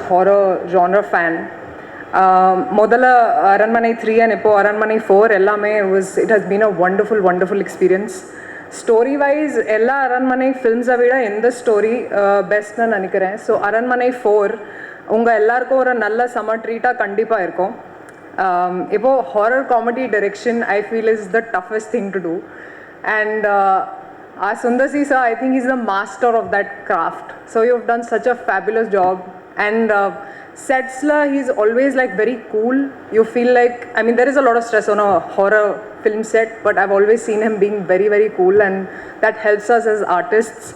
horror genre fan. Modala Aranmanai 3 and Ipo Aranmanai 4 ellame it has been a wonderful experience. Story wise ella Aranmanai films avida in the story best na nanikren. So Aranmanai 4 unga ellarkum oru nalla summer treat kandipa irukum. Ipo horror comedy direction I feel is the toughest thing to do, and Sundar C sir, I think he's the master of that craft. So you've done such a fabulous job, and sets la he's always like very cool. You feel like, I mean, there is a lot of stress on a horror film set, but I've always seen him being very cool, and that helps us as artists.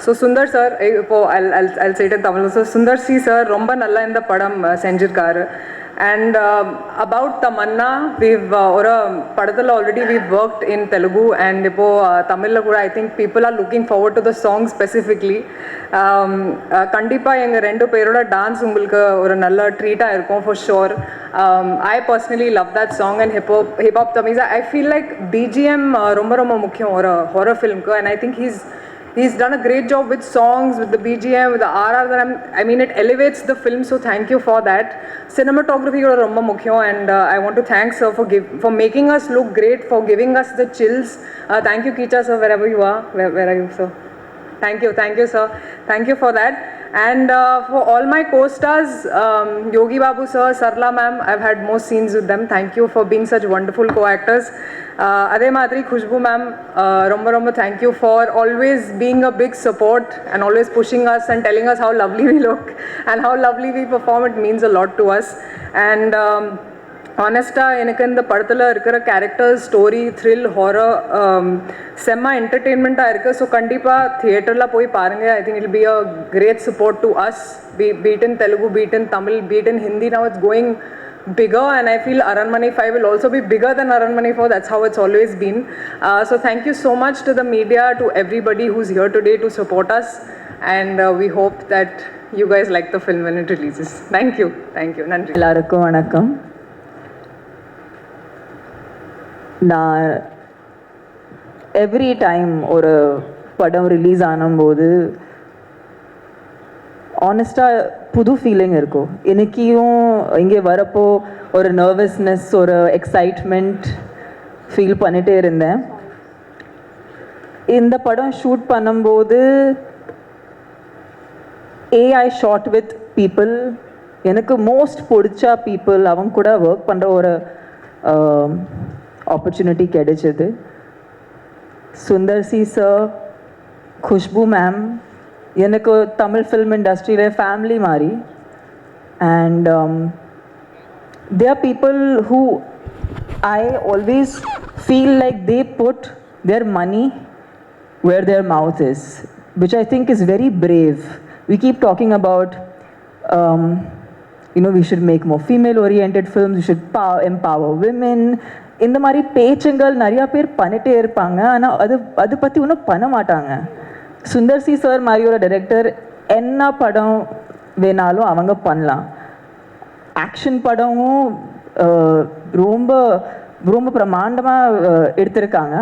So Sundar sir, I'll say it in Tamil. So Sundar C sir, romba nalla in the padam senjirkaru. And about Tamanna, we've already we've worked in Telugu, and ipo Tamil kuda I think people are looking forward to the song specifically. Kandipa enga rendu peroda dance ungalku oru nalla treat ah irukum for sure. I personally love that song, and hip hop Tamiza, I feel like BGM romba mukyam oru horror film ku, and I think he's done a great job with songs, with the BGM, with the RR. I mean, it elevates the film, so thank you for that. Cinematography is romba mukyam, and I want to thank sir for making us look great, for giving us the chills. Thank you, Kicha sir, wherever you are. Where are you, sir? Thank you, sir. Thank you for that. And for all my co-stars, Yogi Babu sir, Sarla ma'am, I've had more scenes with them. Thank you for being such wonderful co-actors. Ade Madri, Khushbu ma'am, romba thank you for always being a big support and always pushing us and telling us how lovely we look and how lovely we perform. It means a lot to us. And honesta எனக்கு இந்த படத்தில் இருக்கிற characters, story, thrill, horror செம்ம என்டர்டெயின்மெண்ட்டாக இருக்குது. So கண்டிப்பாக தியேட்டரில் போய் பாருங்கள். I think it be a great support to us, beat in Telugu, beat in Tamil, beat in Hindi. Now it's going bigger, and I feel Aranmanai 5 will also be bigger than Aranmanai 4. That's how it's always been. So thank you so much to the media, to everybody who's here today to support us, and we hope that you guys like the film when it releases. Thank you. Nandri. எல்லாருக்கும் வணக்கம். நான் every time ஒரு படம் release ஆனும்போது ஆனஸ்டாக புது feeling இருக்கும். இன்றைக்கியும் இங்கே வரப்போ ஒரு நர்வஸ்னஸ், ஒரு எக்ஸைட்மெண்ட் ஃபீல் பண்ணிகிட்டே இருந்தேன். இந்த படம் ஷூட் பண்ணும்போது ஐ ஷாட் வித் பீப்புள், எனக்கு மோஸ்ட் பிடிச்ச பீப்புள், அவங்க கூட ஒர்க் பண்ணுற ஒரு ஆப்பர்ச்சுனிட்டி கிடைச்சது. Sundar C sir, Khushbu ma'am, எனக்கு தமிழ் ஃபில்ம் இண்டஸ்ட்ரியில் ஃபேமிலி மாதிரி. And they are people who I always feel like they put their money where their mouth is, which I think is very brave. We keep talking about we should make more female oriented films, we should empower women. இந்த மாதிரி பேச்சுங்கள் நிறையா பேர் பண்ணிட்டே இருப்பாங்க, ஆனால் அது பற்றி ஒன்றும் பண்ண மாட்டாங்க. சுந்தர் சி சார் மாதிரி ஒரு டைரக்டர் என்ன படம் வேணாலும் அவங்க பண்ணலாம். ஆக்ஷன் படமும் ரொம்ப ரொம்ப பிரமாண்டமாக எடுத்திருக்காங்க.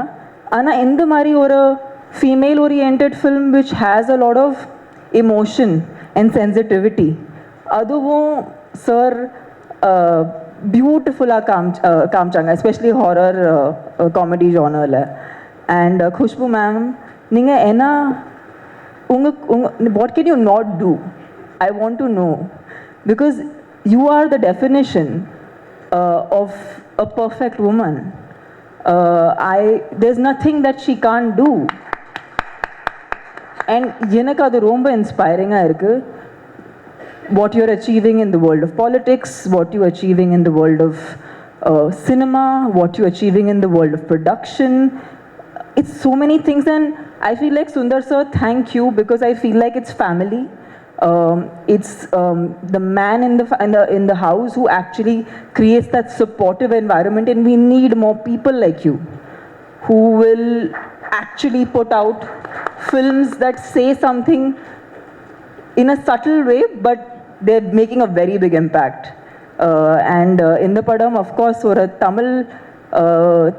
ஆனால் இந்த மாதிரி ஒரு female oriented film which has a lot of emotion and sensitivity, அதுவும் சார் பியூட்டிஃபுல்லாக காமிச்சாங்க, எஸ்பெஷலி ஹாரர் காமெடி ஜானரில். அண்ட் குஷ்பு மேம், நீங்கள் என்ன what can you not do? I want to know, because you are the definition of a perfect woman. There's nothing that she can't do, and எனக்கு அது ரொம்ப இன்ஸ்பைரிங்காக இருக்குது. What you're achieving in the world of politics, what you're achieving in the world of cinema, what you're achieving in the world of production. It's so many things, and I feel like Sundar sir, thank you, because I feel like it's family. It's the man in the house who actually creates that supportive environment, and we need more people like you who will actually put out films that say something in a subtle way, but they're making a very big impact. And in the padam, of course, or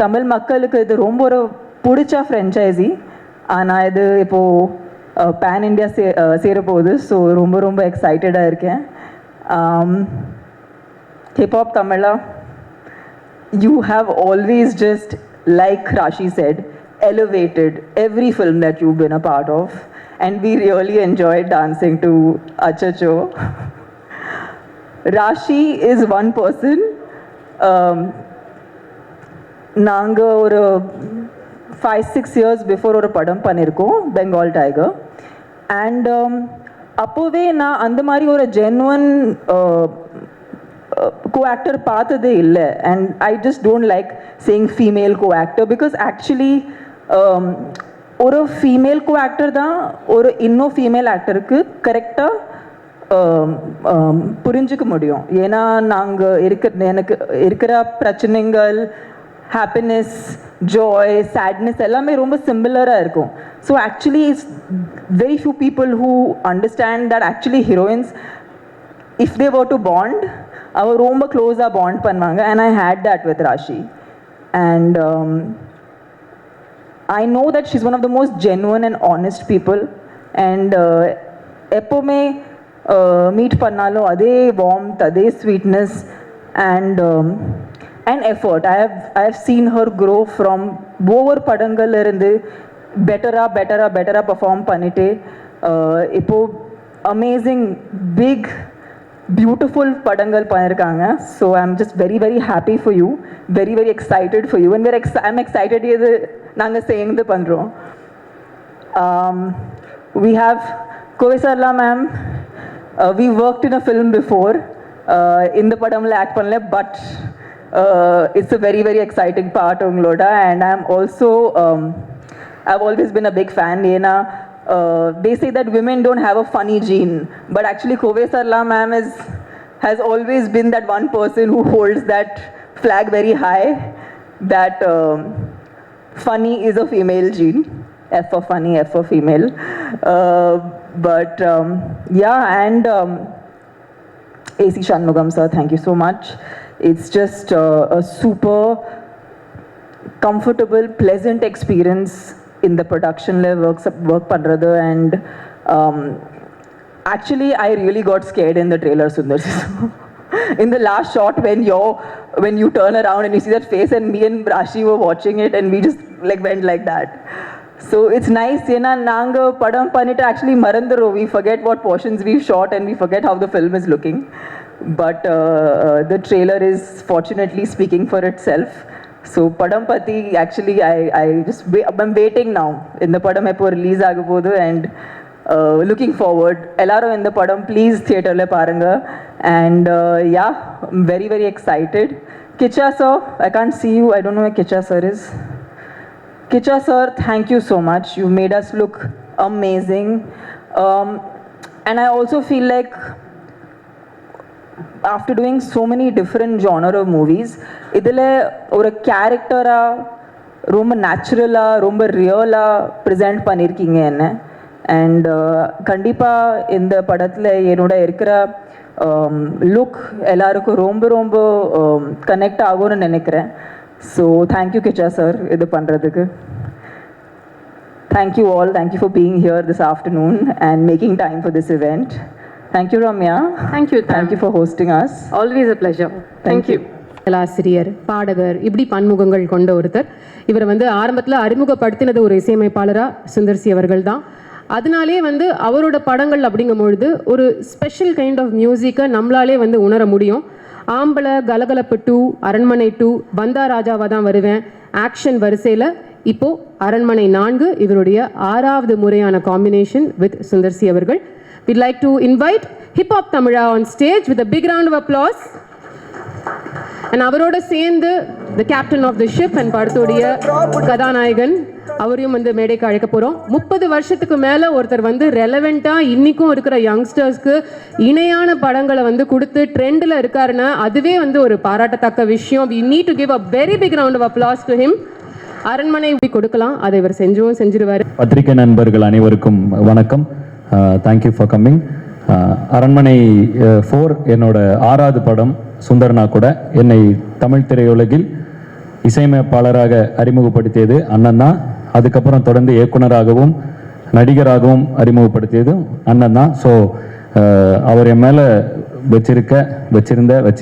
Tamil மக்களுக்கு இது ரொம்ப ஒரு பிடிச்ச ஃப்ரெஞ்சைசி. ஆனால் இது இப்போது pan India சேரப்போகுது. So ரொம்ப ரொம்ப எக்ஸைட்டடாக இருக்கேன். Hip hop Tamizha, you have always just, like Rashi said, elevated every film that you've been a part of, and we really enjoyed dancing to Achacho. Rashi is one person. நாங்கள் ஒரு 5-6 years before ஒரு படம் பண்ணியிருக்கோம், Bengal tiger. And அப்போவே நான் அந்த மாதிரி ஒரு ஜென்வன் co-actor பார்த்ததே இல்லை. And I just don't like saying female co-actor because actually ஒரு ஃபீமேல் co-actor தான் ஒரு இன்னும் ஃபீமேல் ஆக்டருக்கு கரெக்டாக புரிஞ்சிக்க முடியும். ஏன்னா எனக்கு இருக்கிற பிரச்சனைகள், ஹாப்பினஸ், ஜாய், சேட்னஸ் எல்லாமே ரொம்ப சிமிலராக இருக்கும். So actually it's very few people who understand that actually heroines, if they were to bond, அவள் ரொம்ப க்ளோஸாக பாண்ட் பண்ணுவாங்க. And I hate that with Rashi. And I know that she's one of the most genuine and honest people. And எப்போவுமே meet பண்ணாலும் அதே warmth, அதே sweetness and effort. I have seen her grow from ஒவ்வொரு படங்கள்ல இருந்து பெட்டராக perform பண்ணிட்டு இப்போ அமேசிங் பிக் பியூட்டிஃபுல் படங்கள் பண்ணியிருக்காங்க. So I am just very very happy for you, very very excited for you. And I am excited இது நாங்கள் சேர்ந்து பண்ணுறோம். We have Kovesarla ma'am. We worked in a film before. இந்த படம்ல act பண்ணல, but it's a very very exciting part உங்களோட. And I'm also I've always been a big fan. ஏன்னா they say that women don't have a funny gene, but actually Kovesarla ma'am has always been that one person who holds that flag very high, that funny is a female gene. F for funny, F for female. But yeah, and AC Shanmugam sir, thank you so much. It's just a super comfortable, pleasant experience in the production work pandrathu. And actually I really got scared in the trailer, Sundar. In the last shot when you turn around and you see that face, and me and Rashi were watching it and we just like went like that. So it's nice, ஏன்னா நாங்கள் படம் பண்ணிட்டு actually மறந்துடும். We forget what portions we've shot and we forget how the film is looking. But the trailer is fortunately speaking for itself. So padam pati actually I'm waiting now. இந்த படம் எப்போ release ஆக போகுது, and looking forward. எல்லாரும் இந்த படம் please தியேட்டரில் பாருங்க. And yeah, I'm very very excited. Kicha sir, I can't see you. I don't know where Kicha sir is. Kicha sir, thank you so much. You made us look amazing. And I also feel like after doing so many different genre of movies, இதில் ஒரு கேரக்டராக ரொம்ப நேச்சுரலாக ரொம்ப ரியலாக present பண்ணியிருக்கீங்க என்ன. And கண்டிப்பாக இந்த படத்தில் என்னோட இருக்கிற லுக் எல்லாருக்கும் ரொம்ப ரொம்ப கனெக்ட் ஆகும்னு நினைக்கிறேன். ஸோ தேங்க்யூ கிச்சா சார் இது பண்ணுறதுக்கு. Thank you all. Thank you for being here this afternoon and making time for this event. Thank you, Ramya. Thank you. Thank you for hosting us. Always a pleasure. Thank you. ஆசிரியர், பாடகர், இப்படி பன்முகங்கள் கொண்ட ஒருத்தர். இவர் ஆரம்பத்தில் அறிமுகப்படுத்தினது ஒரு இசையமைப்பாளராக சுந்தர்சி அவர்கள் தான். அதனாலே அவரோட படங்கள் அப்படிங்கும்பொழுது ஒரு ஸ்பெஷல் கைண்ட் ஆஃப் மியூசிக்கை நம்மளாலே உணர முடியும். ஆம்பளை, கலகலப்பு 2, அரண்மனை 2, வந்தா ராஜாவாக தான் வருவேன், ஆக்ஷன் வரிசையில் இப்போது அரண்மனை 4 இவருடைய 6வது முறையான காம்பினேஷன் வித் சுந்தர்சி அவர்கள். We'd like to invite Hip Hop Tamila on stage with a big round of applause. And அவரோட சேர்ந்து the captain of the ship and படத்துடைய கதாநாயகன் அவரையும் மேடைக்கு அழைக்க போகிறோம். 30 வருஷத்துக்கு மேலே ஒருத்தர் ரெலவெண்ட்டாக இன்றைக்கும் இருக்கிற யங்ஸ்டர்ஸ்க்கு இணையான படங்களை கொடுத்து ட்ரெண்டில் இருக்காருன்னா அதுவே ஒரு பாராட்டத்தக்க விஷயம். We need to give a very big round of applause to him. அரண்மனை கொடுக்கலாம், அதை இவர் செஞ்சிருவார். பத்திரிகை நண்பர்கள் அனைவருக்கும் வணக்கம். Thank you for coming. அரண்மனை 4 என்னோட 6வது படம். சுந்தர்னா கூட என்னை தமிழ் திரையுலகில் இசையமைப்பாளராக அறிமுகப்படுத்தியது அண்ணன் தான். அதுக்கப்புறம் தொடர்ந்து இயக்குனராகவும் நடிகராகவும் அறிமுகப்படுத்தியதும் அண்ணன் தான். ஸோ அவர் என் மேலே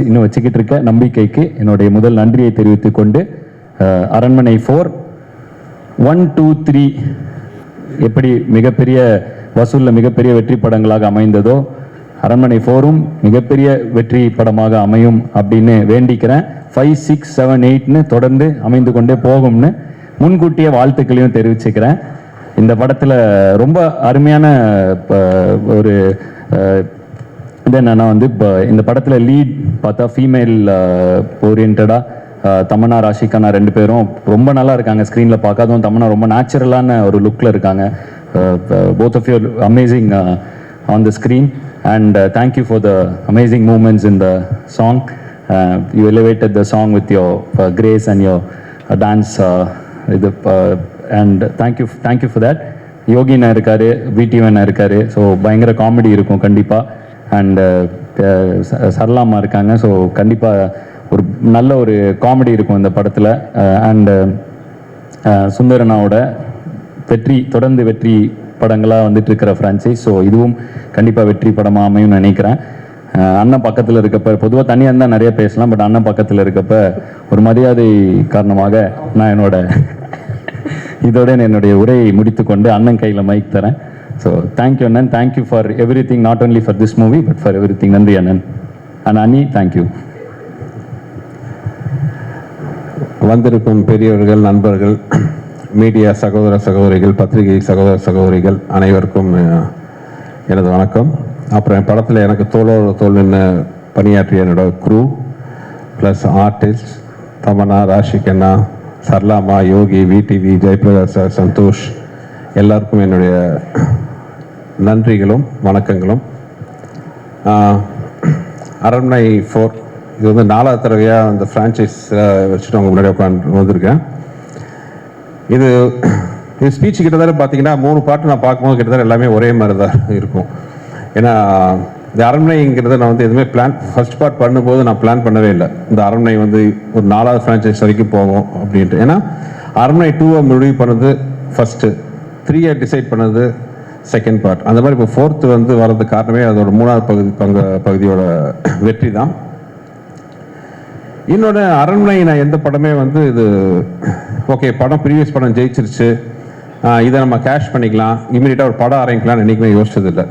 இன்னும் வச்சுக்கிட்டு இருக்க நம்பிக்கைக்கு என்னுடைய முதல் நன்றியை தெரிவித்துக் கொண்டு அரண்மனை 4 1, 2, 3 எப்படி மிகப்பெரிய வசூலில் மிகப்பெரிய வெற்றி படங்களாக அமைந்ததோ அரண்மனை 4ம் மிகப்பெரிய வெற்றி படமாக அமையும் அப்படின்னு வேண்டிக்கிறேன். 5, 6, 7, 8ன்னு தொடர்ந்து அமைந்து கொண்டே போகும்னு முன்கூட்டிய வாழ்த்துக்களையும் தெரிவிச்சுக்கிறேன். இந்த படத்தில் ரொம்ப அருமையான ஒரு இது என்னன்னா வந்து இப்போ இந்த படத்தில் லீட் பார்த்தா ஃபீமேல் ஓரியன்டாக தமன்னா ராஷிகானா 2 பேரும் ரொம்ப நல்லா இருக்காங்க. ஸ்க்ரீனில் பார்க்காதவும் தமன்னா ரொம்ப நேச்சுரலான ஒரு லுக்கில் இருக்காங்க. both of you are amazing on the screen and thank you for the amazing movements in the song. You elevated the song with your grace and your dance and thank you for that. யோகினா இருக்காரு, விடிவனா இருக்காரு, so பயங்கர comedy இருக்கும் கண்டிப்பாக. And சரளாமா இருக்காங்க, so கண்டிப்பாக ஒரு நல்ல ஒரு காமெடி இருக்கும் இந்த படத்தில். அண்டு சுந்தரனாவோட தொடர்ந்து வெற்றி படங்களாக வந்துட்டு இருக்கிற ஃப்ரான்ச்சைஸ், ஸோ இதுவும் கண்டிப்பாக வெற்றி படமாக அமையும் நினைக்கிறேன். அண்ணன் பக்கத்தில் இருக்கப்ப பொதுவாக தனியாக இருந்தால் நிறைய பேசலாம், பட் அண்ணன் பக்கத்தில் இருக்கப்ப ஒரு மரியாதை காரணமாக நான் இதோட என்னுடைய உரையை முடித்துக்கொண்டு அண்ணன் கையில் மைக் தரேன். ஸோ தேங்க்யூ அண்ணன், thank you for every thing, not only for this movie but for every thing. நன்றி அண்ணன். அண்ட் அண்ணி தேங்க்யூ. வந்திருக்கும் பெரியவர்கள், நண்பர்கள், மீடியா சகோதர சகோதரிகள், பத்திரிகை சகோதர சகோதரிகள் அனைவருக்கும் எனது வணக்கம். அப்புறம் என் படத்தில் எனக்கு தோளோடு தோல் நின்று பணியாற்றிய என்னோட crew plus artist Tamannaah, Rashi Khanna, சர்லாமா, யோகி, விடிவி, ஜெயபிரகாஷ் சார், சந்தோஷ் எல்லாருக்கும் என்னுடைய நன்றிகளும் வணக்கங்களும். அரண்மனை 4 இது வந்து 4வது தடவையாக அந்த ஃப்ரான்ச்சைஸ் வச்சுட்டு அவங்க முன்னாடி உட்காந்து வந்திருக்கேன். இது ஸ்பீச் கிட்டத்தட்ட பார்த்தீங்கன்னா 3 பாட்டு நான் பார்க்கும்போது கிட்டத்தட்ட எல்லாமே ஒரே மாதிரி தான் இருக்கும். ஏன்னா இந்த அரண்மனைங்கிறத நான் வந்து எதுவுமே ஃபர்ஸ்ட் பார்ட் பண்ணும்போது நான் பிளான் பண்ணவே இல்லை. இந்த அரண்மனை வந்து ஒரு 4வது ஃப்ரான்ச்சைஸ் வரைக்கும் போகும் அப்படின்ட்டு. ஏன்னா அரண்மனை 2 முடிவு பண்ணது ஃபஸ்ட்டு, 3 டிசைட் பண்ணது செகண்ட் பார்ட். அந்த மாதிரி இப்போ 4th வந்து வர்றது காரணமே அதோட 3வது பகுதியோட வெற்றி தான். இன்னொன்று அரண்மனை நான் எந்த படமே வந்து இது ஓகே படம் ப்ரீவியஸ் படம் ஜெயிச்சிருச்சு, இதை நம்ம கேஷ் பண்ணிக்கலாம், இமீடியட்டாக ஒரு படம் ஆரம்பிக்கலாம்னு என்றைக்குமே யோசிச்சதில்லை.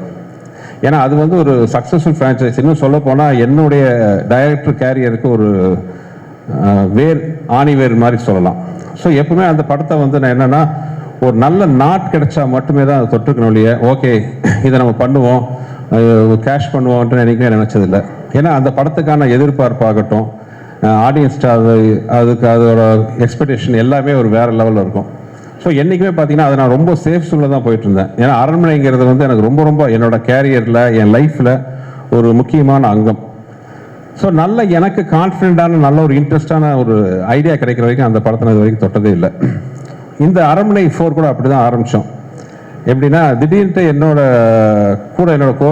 ஏன்னா அது வந்து ஒரு சக்ஸஸ்ஃபுல் ஃப்ரான்ச்சைஸ். இன்னும் சொல்ல போனால் என்னுடைய டைரக்டர் கேரியருக்கு ஒரு ஆணிவேர் மாதிரி சொல்லலாம். ஸோ எப்பவுமே அந்த படத்தை வந்து நான் என்னென்னா ஒரு நல்ல நாட் கிடைச்சா மட்டுமே தான் அதை தொட்டுக்கணும் இல்லையா, ஓகே இதை நம்ம பண்ணுவோம் கேஷ் பண்ணுவோம்ன்ட்டு என்றைக்குமே நினச்சதில்லை. ஏன்னா அந்த படத்துக்கான எதிர்பார்ப்பாகட்டும், ஆடியன்ஸ்ட்டு அதுக்கு அதோட எக்ஸ்பெக்டேஷன் எல்லாமே ஒரு வேறு லெவலில் இருக்கும். ஸோ என்றைக்குமே பார்த்தீங்கன்னா அதை நான் ரொம்ப சேஃப் சூழலில் தான் போயிட்டுருந்தேன். ஏன்னா அரண்மனைங்கிறது வந்து எனக்கு ரொம்ப ரொம்ப என்னோடய கேரியரில், என் லைஃப்பில் ஒரு முக்கியமான அங்கம். ஸோ நல்ல எனக்கு கான்ஃபிடென்ட்டான நல்ல ஒரு இன்ட்ரெஸ்டான ஒரு ஐடியா கிடைக்கிற வரைக்கும் அந்த படத்தை இது வரைக்கும் தொட்டதே இல்லை. இந்த அரண்மனை 4 கூட அப்படி தான் ஆரம்பித்தோம். எப்படின்னா திடீர்னு என்னோட கோ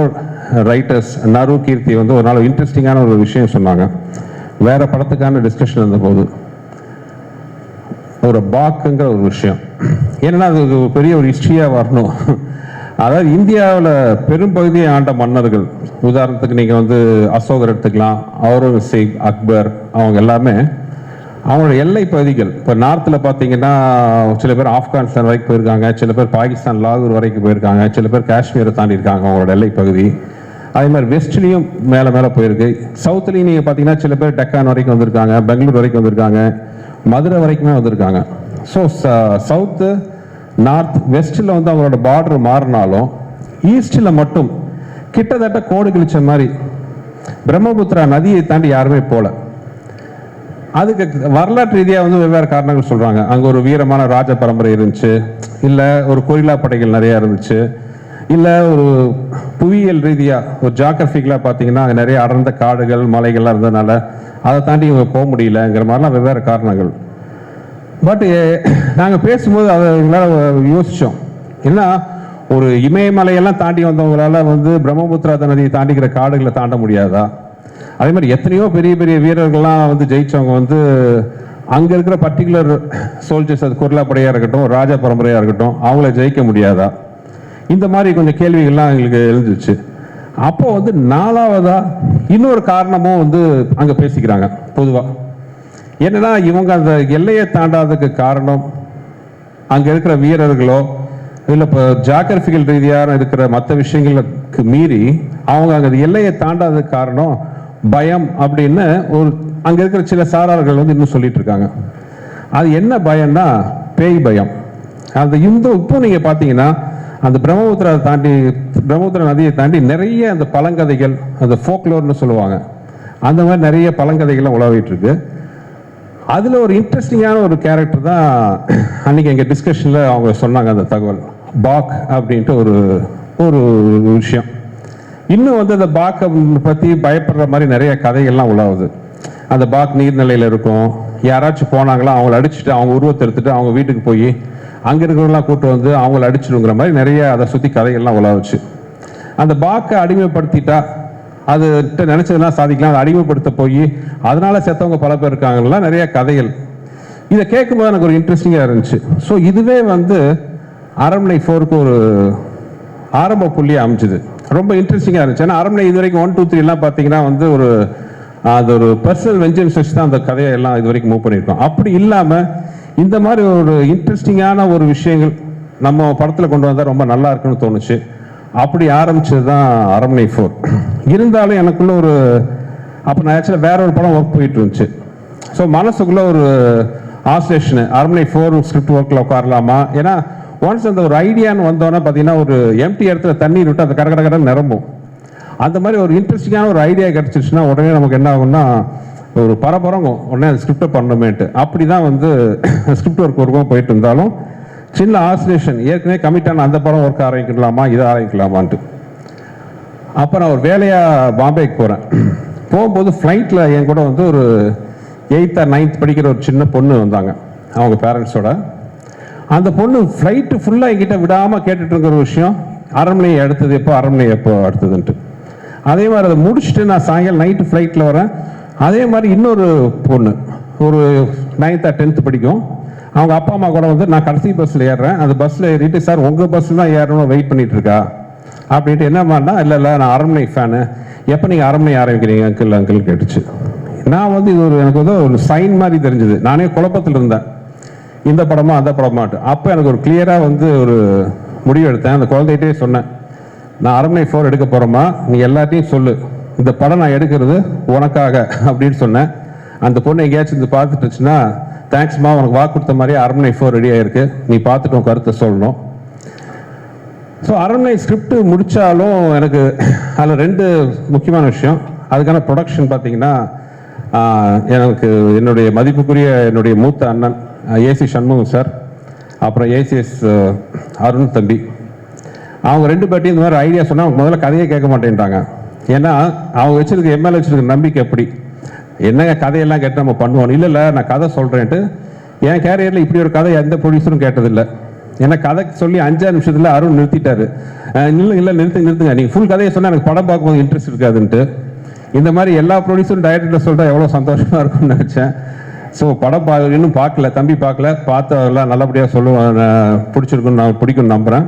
ரைட்டர்ஸ் நரு, கீர்த்தி வந்து ஒரு நாள் இன்ட்ரெஸ்டிங்கான ஒரு விஷயம் சொன்னாங்க. வேறு படத்துக்கான டிஸ்கஷன் இருந்தபோது ஒரு பாக்குங்கிற ஒரு விஷயம் என்னன்னா அது பெரிய ஒரு ஹிஸ்ட்ரியாக வரணும். அதாவது இந்தியாவில் பெரும்பகுதியை ஆண்ட மன்னர்கள், உதாரணத்துக்கு நீங்கள் வந்து அசோகர் எடுத்துக்கலாம், அவுரங்கசீப், அக்பர், அவங்க எல்லாமே அவங்களோட எல்லை பகுதிகள். இப்போ நார்த்தில் பார்த்தீங்கன்னா சில பேர் ஆப்கானிஸ்தான் வரைக்கும் போயிருக்காங்க, சில பேர் பாகிஸ்தான் லாகூர் வரைக்கும் போயிருக்காங்க, சில பேர் காஷ்மீரை தாண்டி இருக்காங்க அவங்களோட எல்லை பகுதி. அதே மாதிரி வெஸ்ட்லேயும் மேலே மேலே போயிருக்கு. சவுத்துலேயும் நீங்கள் பார்த்தீங்கன்னா சில பேர் டெக்கான் வரைக்கும் வந்திருக்காங்க, பெங்களூர் வரைக்கும் வந்திருக்காங்க, மதுரை வரைக்குமே வந்திருக்காங்க. ஸோ சவுத்து, நார்த், வெஸ்ட்டில் வந்து அவங்களோட பார்டர் மாறினாலும் ஈஸ்டில் மட்டும் கிட்டத்தட்ட கோடு கிழிச்ச மாதிரி பிரம்மபுத்திரா நதியை தாண்டி யாருமே போகல. அதுக்கு வரலாற்று ரீதியாக வந்து வெவ்வேறு காரணங்கள் சொல்கிறாங்க. அங்கே ஒரு வீரமான ராஜ பரம்பரை இருந்துச்சு, இல்லை ஒரு கொரில்லா படைகள் நிறையா இருந்துச்சு, இல்லை ஒரு புவியியல் ரீதியாக ஒரு ஜாகிரபிக்கலாக பார்த்தீங்கன்னா அங்கே நிறைய அடர்ந்த காடுகள், மலைகள்லாம் இருந்ததுனால அதை தாண்டி இவங்க போக முடியலங்கிற மாதிரிலாம் வெவ்வேறு காரணங்கள். பட் நாங்கள் பேசும்போது அதை எங்களால் யோசித்தோம். ஏன்னா ஒரு இமயமலையெல்லாம் தாண்டி வந்தவங்களால வந்து பிரம்மபுத்திரா நதியை தாண்டிக்கிற காடுகளை தாண்ட முடியாதா? அதே மாதிரி எத்தனையோ பெரிய பெரிய வீரர்கள்லாம் வந்து ஜெயிச்சவங்க வந்து அங்கே இருக்கிற பர்டிகுலர் சோல்ஜர்ஸ், அது குர்லா படையாக இருக்கட்டும், ராஜா பரம்பரையாக இருக்கட்டும், அவங்கள ஜெயிக்க முடியாதா? இந்த மாதிரி கொஞ்சம் கேள்விகள்லாம் எங்களுக்கு எழுந்துச்சு. அப்போ வந்து நாலாவதா இன்னொரு காரணமும் வந்து அங்கே பேசிக்கிறாங்க பொதுவாக. என்னன்னா, இவங்க அந்த எல்லையை தாண்டாததுக்கு காரணம் அங்கே இருக்கிற வீரர்களோ இல்லை இப்போ ஜாகிரபிக்கல் ரீதியாக இருக்கிற மற்ற விஷயங்களுக்கு மீறி அவங்க அங்கே எல்லையை தாண்டாததுக்கு காரணம் பயம் அப்படின்னு ஒரு அங்கே இருக்கிற சில சாரார்கள் வந்து இன்னும் சொல்லிட்டு இருக்காங்க. அது என்ன பயம்னா பேய் பயம். அந்த இப்போ நீங்கள் பார்த்தீங்கன்னா அந்த பிரம்மபுத்திரா நதியை தாண்டி நிறைய அந்த பழங்கதைகள், அந்த ஃபோக்லோர்னு சொல்லுவாங்க, அந்த மாதிரி நிறைய பழங்கதைகள்லாம் உலாவிட்டு இருக்கு. அதில் ஒரு இன்ட்ரெஸ்டிங்கான ஒரு கேரக்டர் தான் அன்னைக்கு எங்கள் டிஸ்கஷனில் அவங்க சொன்னாங்க. அந்த தகவல் பாக் அப்படின்ட்டு ஒரு ஒரு விஷயம். இன்னும் வந்து அந்த பாக்கை பற்றி பயப்படுற மாதிரி நிறைய கதைகள்லாம் உலாவுது. அந்த பாக் நீர்நிலையில் இருக்கும், யாராச்சும் போனாங்களா அவங்கள அடிச்சுட்டு அவங்க உருவத்தை எடுத்துட்டு அவங்க வீட்டுக்கு போய் அங்கே இருக்கிறவங்களாம் கூட்டு வந்து அவங்கள அடிச்சிடுங்கிற மாதிரி நிறைய அதை சுற்றி கதைகள்லாம் உலாவுச்சு. அந்த பாக்கை அடிமைப்படுத்திட்டா அது நினைச்சதெல்லாம் சாதிக்கலாம், அதை அடிமைப்படுத்த போய் அதனால செத்தவங்க பல பேர் இருக்காங்கலாம் நிறைய கதைகள். இதை கேட்கும்போது எனக்கு ஒரு இன்ட்ரெஸ்டிங்காக இருந்துச்சு. ஸோ இதுவே வந்து அரண்மனை 4க்கு ஒரு ஆரம்ப புள்ளியாக அமைஞ்சுது. ரொம்ப இன்ட்ரெஸ்டிங்காக இருந்துச்சு. ஏன்னா அரண்மனை இது வரைக்கும் 1, 2, 3 எல்லாம் பார்த்தீங்கன்னா வந்து ஒரு அது ஒரு பர்சனல் வெஞ்சன்ஸ் வச்சு தான் அந்த கதையை எல்லாம் இது வரைக்கும் மூவ் பண்ணியிருக்கோம். அப்படி இல்லாமல் இந்த மாதிரி ஒரு இன்ட்ரெஸ்டிங்கான ஒரு விஷயங்கள் நம்ம படத்தில் கொண்டு வந்தால் ரொம்ப நல்லா இருக்குன்னு தோணுச்சு. அப்படி ஆரம்பிச்சது தான் அரண்மனை 4. இருந்தாலும் எனக்குள்ள ஒரு அப்போ நான் ஆக்சுவலாக வேற ஒரு படம் ஒர்க் போயிட்டு இருந்துச்சு. ஸோ மனசுக்குள்ள ஒரு ஆசோசியேஷன், அரண்மனை 4 ஸ்கிரிப்ட் ஒர்க்கில் உட்காரலாமா? ஏன்னா ஒன்ஸ் அந்த ஒரு ஐடியான்னு வந்தோன்னா பார்த்தீங்கன்னா ஒரு எம்டி இடத்துல தண்ணீர் விட்டு அந்த கடை நிரம்பும். அந்த மாதிரி ஒரு இன்ட்ரெஸ்டிங்கான ஒரு ஐடியா கிடச்சிருச்சுன்னா உடனே நமக்கு என்ன ஆகும்னா ஒரு பரபரங்கும் உடனே அந்த ஸ்கிரிப்டை பண்ணணுமேட்டு. அப்படி தான் வந்து ஸ்கிரிப்ட் ஒர்க் ஒர்க்கும் போயிட்டு இருந்தாலும் சின்ன ஆசிலேஷன், ஏற்கனவே கமிட்டான அந்த படம் ஒர்க் ஆரம்பிக்கலாமா இதை ஆரம்பிக்கலாமான்ட்டு. அப்போ நான் ஒரு வேலையாக பாம்பேக்கு போகிறேன். போகும்போது ஃப்ளைட்டில் என் கூட வந்து ஒரு 8th or 9th படிக்கிற ஒரு சின்ன பொண்ணு வந்தாங்க அவங்க பேரண்ட்ஸோட. அந்த பொண்ணு ஃப்ளைட்டு ஃபுல்லாக என்கிட்ட விடாமல் கேட்டுட்டு இருக்கிற ஒரு விஷயம், அரண்மனை எப்போ அடுத்ததுன்ட்டு. அதே மாதிரி அதை முடிச்சுட்டு நான் சாயங்காலம் நைட்டு ஃப்ளைட்டில் வரேன். அதே மாதிரி இன்னொரு பொண்ணு ஒரு 9th or 10th படிக்கும். அவங்க அப்பா அம்மா கூட வந்து நான் கடைசி பஸ்ஸில் ஏறுறேன். அந்த பஸ்ஸில் ஏறிட்டு, சார் உங்கள் பஸ்ஸில் தான் ஏறணும், வெயிட் பண்ணிட்டு இருக்கா அப்படின்ட்டு. என்னம்மாண்ணா, இல்லை நான் அரண்மனை ஃபேனு, எப்போ நீங்கள் அரண்மனை ஆரம்பிக்கிறீங்க அங்கிள் கேட்டுச்சு. நான் வந்து இது எனக்கு வந்து ஒரு சைன் மாதிரி தெரிஞ்சுது. நானே குழப்பத்தில் இருந்தேன், இந்த படமா அந்த படமாட்டு. அப்போ எனக்கு ஒரு கிளியராக வந்து ஒரு முடிவு எடுத்தேன். அந்த குழந்தைகிட்டே சொன்னேன், நான் அரண்மனை 4 எடுக்க போகிறோமா, நீ எல்லாத்தையும் சொல்லு, இந்த படம் நான் எடுக்கிறது உனக்காக அப்படின்னு சொன்னேன். அந்த பொண்ணு எங்கேயாச்சும் இந்த பார்த்துட்டுச்சுன்னா, தேங்க்ஸ்மா, உனக்கு வாக்கு கொடுத்த மாதிரியே அரண்மனை 4 ரெடி ஆயிருக்கு, நீ பார்த்துட்டு கருத்தை சொல்லணும். ஸோ அரண்மனை ஸ்கிரிப்ட் முடித்தாலும் எனக்கு அதில் 2 முக்கியமான விஷயம். அதுக்கான ப்ரொடக்ஷன் பார்த்தீங்கன்னா எனக்கு என்னுடைய மதிப்புக்குரிய என்னுடைய மூத்த அண்ணன் ஏசி சண்முகம் சார், அப்புறம் ஏசிஎஸ் அருண் தம்பி, அவங்க 2 பேர்ட்டையும் இந்த மாதிரி ஐடியா சொன்னால் அவங்க முதல்ல கதையே கேட்க மாட்டேன்ட்டாங்க. ஏன்னா அவங்க வச்சிருக்க எம்எல்ஏ வச்சிருக்க நம்பிக்கை எப்படி, என்னங்க கதையெல்லாம் கேட்டு நம்ம பண்ணுவோம். இல்லை நான் கதை சொல்கிறேன்ட்டு. என் கேரியரில் இப்படி ஒரு கதை எந்த ப்ரொடியூசரும் கேட்டதில்லை. ஏன்னா கதை சொல்லி 5 நிமிஷத்தில் அருண் நிறுத்திட்டாரு. இல்லை நிறுத்துங்க, நீங்கள் ஃபுல் கதையை சொன்னால் எனக்கு படம் பார்க்கும்போது இன்ட்ரெஸ்ட் இருக்காதுன்ட்டு. இந்த மாதிரி எல்லா ப்ரொடியூசரும் டைரக்டர் சொல்லிட்டா எவ்வளோ சந்தோஷமாக இருக்கும்னு நினச்சேன். ஸோ படம் இன்னும் பார்க்கல, தம்பி பார்க்கல, பார்த்தெல்லாம் நல்லபடியாக சொல்லுவேன், பிடிச்சிருக்குன்னு நான் பிடிக்கும்னு நம்புகிறேன்.